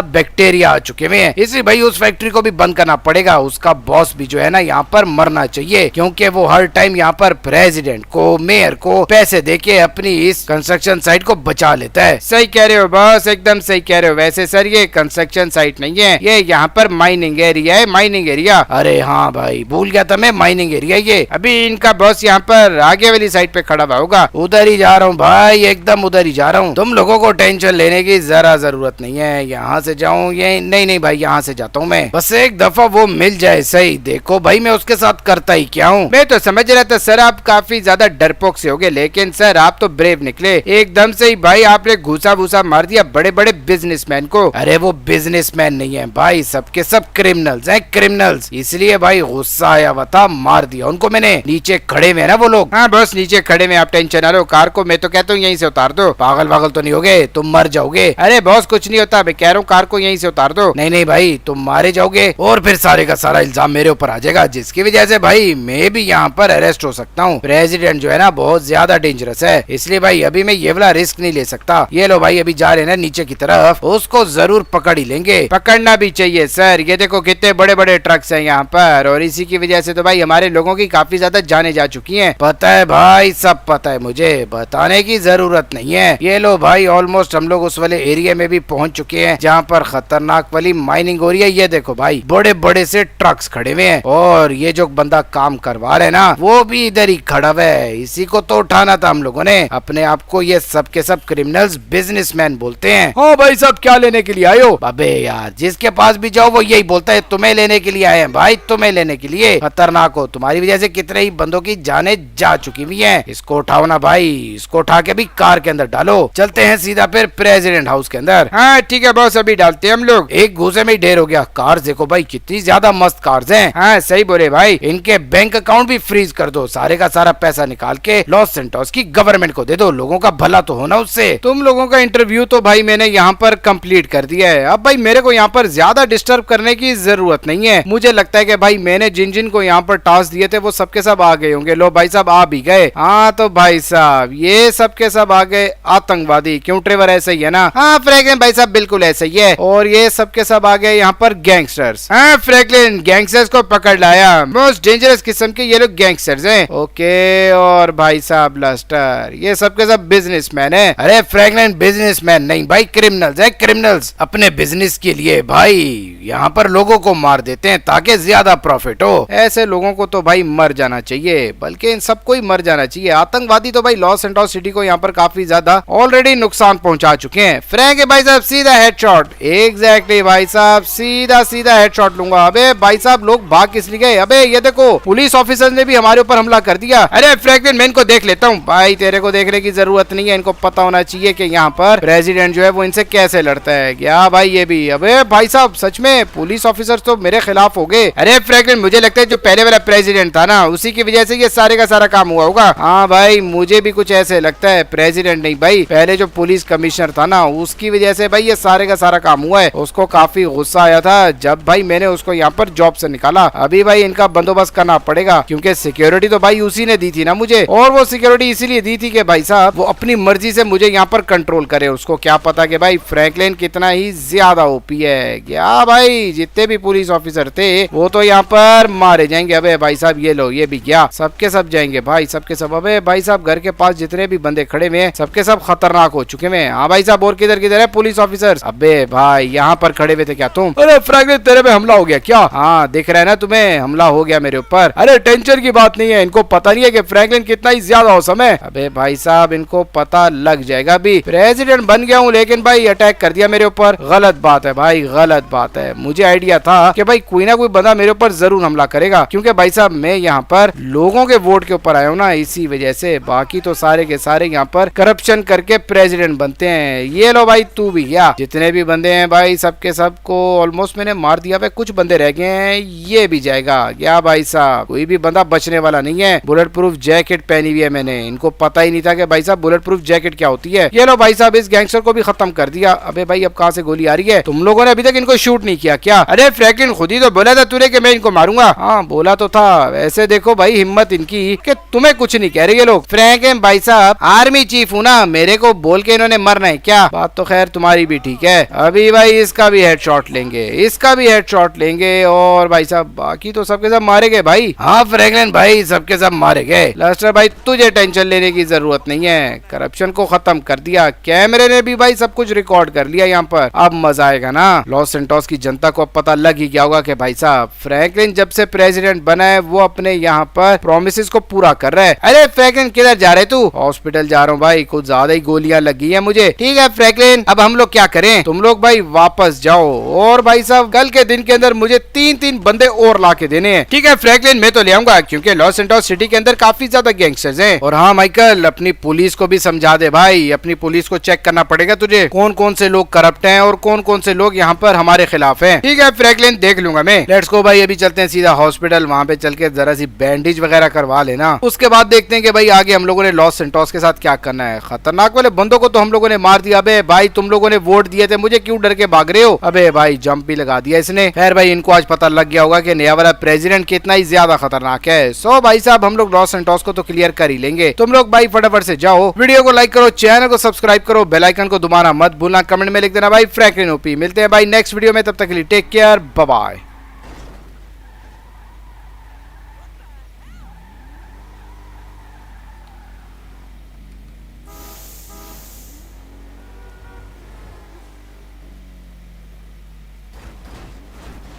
बैक्टीरिया आ चुके हुए हैं, इसलिए भाई उस फैक्ट्री को भी बंद करना पड़ेगा। उसका बॉस भी जो है ना यहाँ पर मरना चाहिए, क्योंकि वो हर टाइम यहाँ पर प्रेसिडेंट को, मेयर को पैसे देके अपनी इस कंस्ट्रक्शन साइट को बचा लेता है। सही कह रहे हो बॉस, एकदम सही कह रहे हो। वैसे सर ये कंस्ट्रक्शन साइट नहीं है, ये यहाँ पर माइनिंग एरिया है, माइनिंग एरिया। अरे हाँ भाई, भूल गया था मैं, माइनिंग एरिया ये। अभी इनका बॉस यहाँ पर आगे वाली साइड पे खड़ा हुआ होगा। उधर ही जा रहा हूँ भाई, एकदम उधर ही जा रहा हूँ। तुम लोगों को टेंशन लेने की जरा जरूरत नहीं है। यहाँ से जाऊँ ये नहीं भाई, यहाँ से जाता हूँ मैं। बस एक दफा वो मिल जाए सही। देखो भाई मैं उसके साथ करता ही क्या हूँ। मैं तो समझ रहा था सर आप काफी ज्यादा डरपोक से होगे, लेकिन सर आप तो ब्रेव निकले। एकदम से ही भाई आपने घुसा भूसा मार दिया बड़े बड़े बिजनेसमैन को। अरे वो बिजनेसमैन नहीं है भाई, सबके सब क्रिमिनल्स हैं, क्रिमिनल्स। इसलिए भाई गुस्सा आया हुआ था, मार दिया उनको मैंने। नीचे खड़े हुए ना वो लोग। हाँ बस नीचे खड़े में, आप टेंशन ना लो। कार को मैं तो कहता हूँ यहीं से उतार दो। पागल पागल तो नहीं होगे, तुम मर जाओगे। अरे बॉस कुछ नहीं होता, मैं कह रहा हूँ कार को यहीं से उतार दो। नहीं भाई, तुम मारे जाओगे और फिर सारे का सारा इल्जाम मेरे ऊपर आ जाएगा, जिसकी वजह से भाई मैं भी यहाँ पर अरेस्ट हो सकता हूँ। प्रेसिडेंट जो है ना बहुत ज्यादा डेंजरस है, इसलिए भाई अभी मैं ये वाला रिस्क नहीं ले सकता। सकता। ये लो भाई अभी जा रहे हैं नीचे की तरफ, उसको जरूर पकड़ ही लेंगे। पकड़ना भी चाहिए सर, ये देखो कितने बड़े बड़े ट्रक्स हैं यहाँ पर, और इसी की वजह से तो भाई हमारे लोगों की काफी ज्यादा जाने जा चुकी हैं। पता है भाई, सब पता है मुझे, बताने की जरूरत नहीं है। ये लो भाई ऑलमोस्ट हम लोग उस वाले एरिया में भी पहुंच चुके हैं जहाँ पर खतरनाक वाली माइनिंग हो रही है। ये देखो भाई बड़े बड़े से ट्रक्स खड़े हुए हैं, और ये जो बंदा काम करवा रहे ना वो भी इधर ही खड़ा हुआ है। इसी को तो उठाना था हम लोगों ने। अपने आप को ये सब के सब क्रिमिनल्स बिजनेसमैन बोलते हैं। हाँ भाई साहब, क्या लेने के लिए आए हो? अबे यार, जिसके पास भी जाओ वो यही बोलता है तुम्हें लेने के लिए आए हैं भाई, तुम्हें लेने के लिए। खतरनाक हो, तुम्हारी वजह से कितने ही बंदों की जाने जा चुकी हुई हैं। इसको उठाओ ना भाई, इसको उठा के भी कार के अंदर डालो। चलते हैं सीधा फिर प्रेसिडेंट हाउस के अंदर। हाँ ठीक है बॉस, अभी डालते हैं हम लोग। एक घूसे में ही ढेर हो गया। कार देखो भाई कितनी ज्यादा मस्त कार्स हैं। हाँ सही बोले भाई। इनके बैंक अकाउंट भी फ्रीज कर दो, सारे का सारा पैसा निकाल के लॉस सेंटोस की गवर्नमेंट को दे दो, लोगों का भला तो होना उससे। तुम लोगों का इंटरव्यू तो भाई मैंने यहाँ पर कंप्लीट कर दिया है। अब भाई मेरे को यहाँ पर ज्यादा डिस्टर्ब करने की जरूरत नहीं है। मुझे लगता है कि भाई मैंने जिन जिन को यहाँ पर टास्क दिए थे वो सबके सब आ गए होंगे। लो भाई साहब आ भी गए। हाँ तो भाई साहब ये सबके सब आ गए आतंकवादी। क्यों ट्रेवर, ऐसे ही है ना? हाँ फ्रैंकलिन भाई साहब बिल्कुल ऐसे ही है। और ये सबके सब आ गए यहाँ पर गैंगस्टर्स। हाँ फ्रैंकलिन, गैंगस्टर्स को पकड़ लाया। मोस्ट डेंजरस किस्म के ये लोग गैंगस्टर्स हैं। ओके, और भाई साहब लस्टर, ये सबके सब बिजनेसमैन है। अरे फ्रैंकलिन बिजनेसमैन नहीं भाई, क्रिमिनल्स है, क्रिमिनल्स। अपने बिजनेस के लिए भाई यहाँ पर लोगों को मार देते हैं ताकि ज्यादा प्रॉफिट हो। ऐसे लोगों को तो भाई मर जाना चाहिए, बल्कि इन सबको ही मर जाना चाहिए। आतंकवादी तो भाई लॉस एंटोस सिटी को यहाँ पर काफी ज्यादा ऑलरेडी नुकसान पहुंचा चुके हैं। फ्रैंक भाई साहब सीधा हेडशॉट। एग्जैक्टली भाई साहब, सीधा सीधा हेडशॉट लूंगा। अबे भाई साहब लोग भाग किस लिए गए? अबे ये देखो पुलिस ऑफिसर ने भी हमारे ऊपर हमला कर दिया। अरे फ्रैंकलिन मैं इनको देख लेता हूँ। भाई तेरे को देखने की जरूरत नहीं है, इनको पता होना चाहिए कि यहाँ पर प्रेसिडेंट जो है वो इनसे कैसे लड़ता है। क्या भाई ये भी? अबे भाई साहब सच में पुलिस ऑफिसर तो मेरे खिलाफ हो गए। अरे फ्रैंकलिन मुझे लगता है जो पहले वाला प्रेसिडेंट था ना उसी की वजह से ये सारे का सारा काम हुआ होगा। हाँ भाई मुझे भी कुछ ऐसे लगता है। प्रेसिडेंट नहीं भाई, पहले जो पुलिस कमिश्नर था ना उसकी वजह से भाई ये सारे का सारा काम हुआ है। उसको काफी गुस्सा आया था जब भाई मैंने उसको यहाँ पर जॉब से निकाला। अभी भाई इनका बंदोबस्त करना पड़ेगा क्योंकि सिक्योरिटी तो भाई उसी ने दी थी ना मुझे, और वो सिक्योरिटी इसीलिए दी थी कि भाई साहब वो अपनी मर्जी से मुझे यहाँ पर कंट्रोल करे। उसको क्या पता कि भाई फ्रैंकलिन कितना ही ज्यादा ओपी है। क्या भाई जितने भी पुलिस ऑफिसर थे वो तो यहाँ पर मारे जाएंगे। अबे भाई साहब ये लो, ये भी क्या, सबके सब जाएंगे भाई, सबके सब। अबे भाई साहब घर के पास जितने भी बंदे खड़े हुए हैं सबके सब खतरनाक हो चुके हैं। हाँ भाई साहब, और किधर किधर है पुलिस ऑफिसर? अबे भाई यहाँ पर खड़े हुए थे क्या तुम? अरे फ्रैंकलिन तेरे पे हमला हो गया क्या? हाँ दिख रहा है ना तुम्हें, हमला हो गया मेरे ऊपर। अरे टेंशन की बात नहीं है, इनको पता नहीं है कि फ्रैंकलिन कितना ही ज्यादा औसम है। अबे भाई साहब इनको पता लग जाएगा। अभी प्रेसिडेंट बन गया हूँ लेकिन भाई अटैक कर दिया मेरे ऊपर। गलत बात है भाई, गलत बात है। मुझे आइडिया था कि भाई कोई ना कोई बंदा मेरे ऊपर जरूर हमला करेगा क्योंकि भाई साहब मैं यहाँ पर लोगों के वोट के ऊपर आया हूँ ना, इसी वजह से। बाकी तो सारे के सारे यहाँ पर करप्शन करके प्रेसिडेंट बनते हैं। ये लो भाई तू भी क्या, जितने भी बंदे हैं भाई सबके सबको ऑलमोस्ट मैंने मार दिया। भाई कुछ बंदे रह गए हैं, ये भी जाएगा क्या भाई साहब? कोई भी बंदा बचने वाला नहीं है। बुलेट प्रूफ जैकेट पहनी हुई है मैंने, इनको पता ही नहीं था कि भाई साहब बुलेट प्रूफ जैकेट क्या होती है। ये लो भाई साहब इस गैंगस्टर को भी खत्म कर दिया। अबे भाई अब कहाँ से गोली आ रही है? तुम लोगों ने अभी तक इनको शूट नहीं किया क्या? अरे फ्रैंकलिन खुद ही तो बोला था तूने कि मैं इनको मारूंगा। हाँ बोला तो था, वैसे देखो भाई हिम्मत इनकी कि तुम्हें कुछ नहीं कह रहे ये लोग। फ्रैंकलिन भाई साहब आर्मी चीफ हूँ ना, मेरे को बोल के इन्होंने मरना है क्या? बात तो खैर तुम्हारी भी ठीक है। अभी भाई इसका भी हेडशॉट लेंगे, इसका भी हेडशॉट लेंगे, और भाई साहब बाकी तो सबके सब मारे गए भाई। हाँ फ्रैंकलिन भाई सबके सब मारे गए। लस्टर भाई तुझे टेंशन लेने की जरूरत नहीं है, करप्शन को खत्म कर दिया। कैमरे ने भी भाई सब कुछ रिकॉर्ड कर लिया यहाँ पर। अब मजा आएगा ना। लॉस सेंटोस की जनता को अब पता लग ही गया होगा कि भाई साहब फ्रैंकलिन जब से प्रेसिडेंट बना है वो अपने यहाँ पर प्रोमिस को पूरा कर रहा है। अरे फ्रैंकलिन किधर जा रहे तू? हॉस्पिटल जा रहा हूँ भाई, कुछ ज्यादा ही गोलियां लगी है मुझे। ठीक है फ्रैंकलिन, अब हम लोग क्या करें? तुम लोग भाई वापस जाओ, और भाई साहब कल के दिन के अंदर मुझे 3-3 बंदे और ला के देने हैं। ठीक है फ्रैंकलिन, मैं तो ले आऊंगा क्योंकि लॉस सेंटोस सिटी के अंदर काफी ज्यादा गैंगस्टर्स हैं। और हाँ माइकल, अपनी पुलिस को भी समझा दे भाई, अपनी पुलिस को चेक करना पड़ेगा तुझे, कौन कौन से लोग करप्ट हैं और कौन कौन से लोग यहाँ पर हमारे खिलाफ हैं। ठीक है फ्रैंकलिन, देख लूंगा मैं। लेट्स गो भाई, अभी चलते हैं सीधा हॉस्पिटल, वहाँ पे चल के जरा सी बैंडेज वगैरह करवा लेना। उसके बाद देखते हैं कि भाई आगे हम लोगों ने लॉस सेंटोस के साथ क्या करना है। खतरनाक वाले बंदों को तो हम लोगों ने मार दिया। अबे भाई तुम लोगों ने वोट दिए थे, मुझे क्यों डर के भाग रहे हो? अबे भाई जंप भी लगा दिया इसने। खैर भाई इनको आज पता लग गया होगा कि नया वाला प्रेसिडेंट कितना ही ज्यादा खतरनाक है। सो भाई साहब हम लोग लॉस सेंटोस को तो क्लियर कर ही लेंगे। तुम लोग भाई फटाफट से जाओ, वीडियो को लाइक करो, चैनल को सब्सक्राइब करो, बेल आइकन को दबाना मत भूलना, कमेंट में लिख देना भाई फ्रैंकलिन ओपी। मिलते हैं भाई नेक्स्ट वीडियो में, तब तक के लिए टेक केयर, बाय बाय।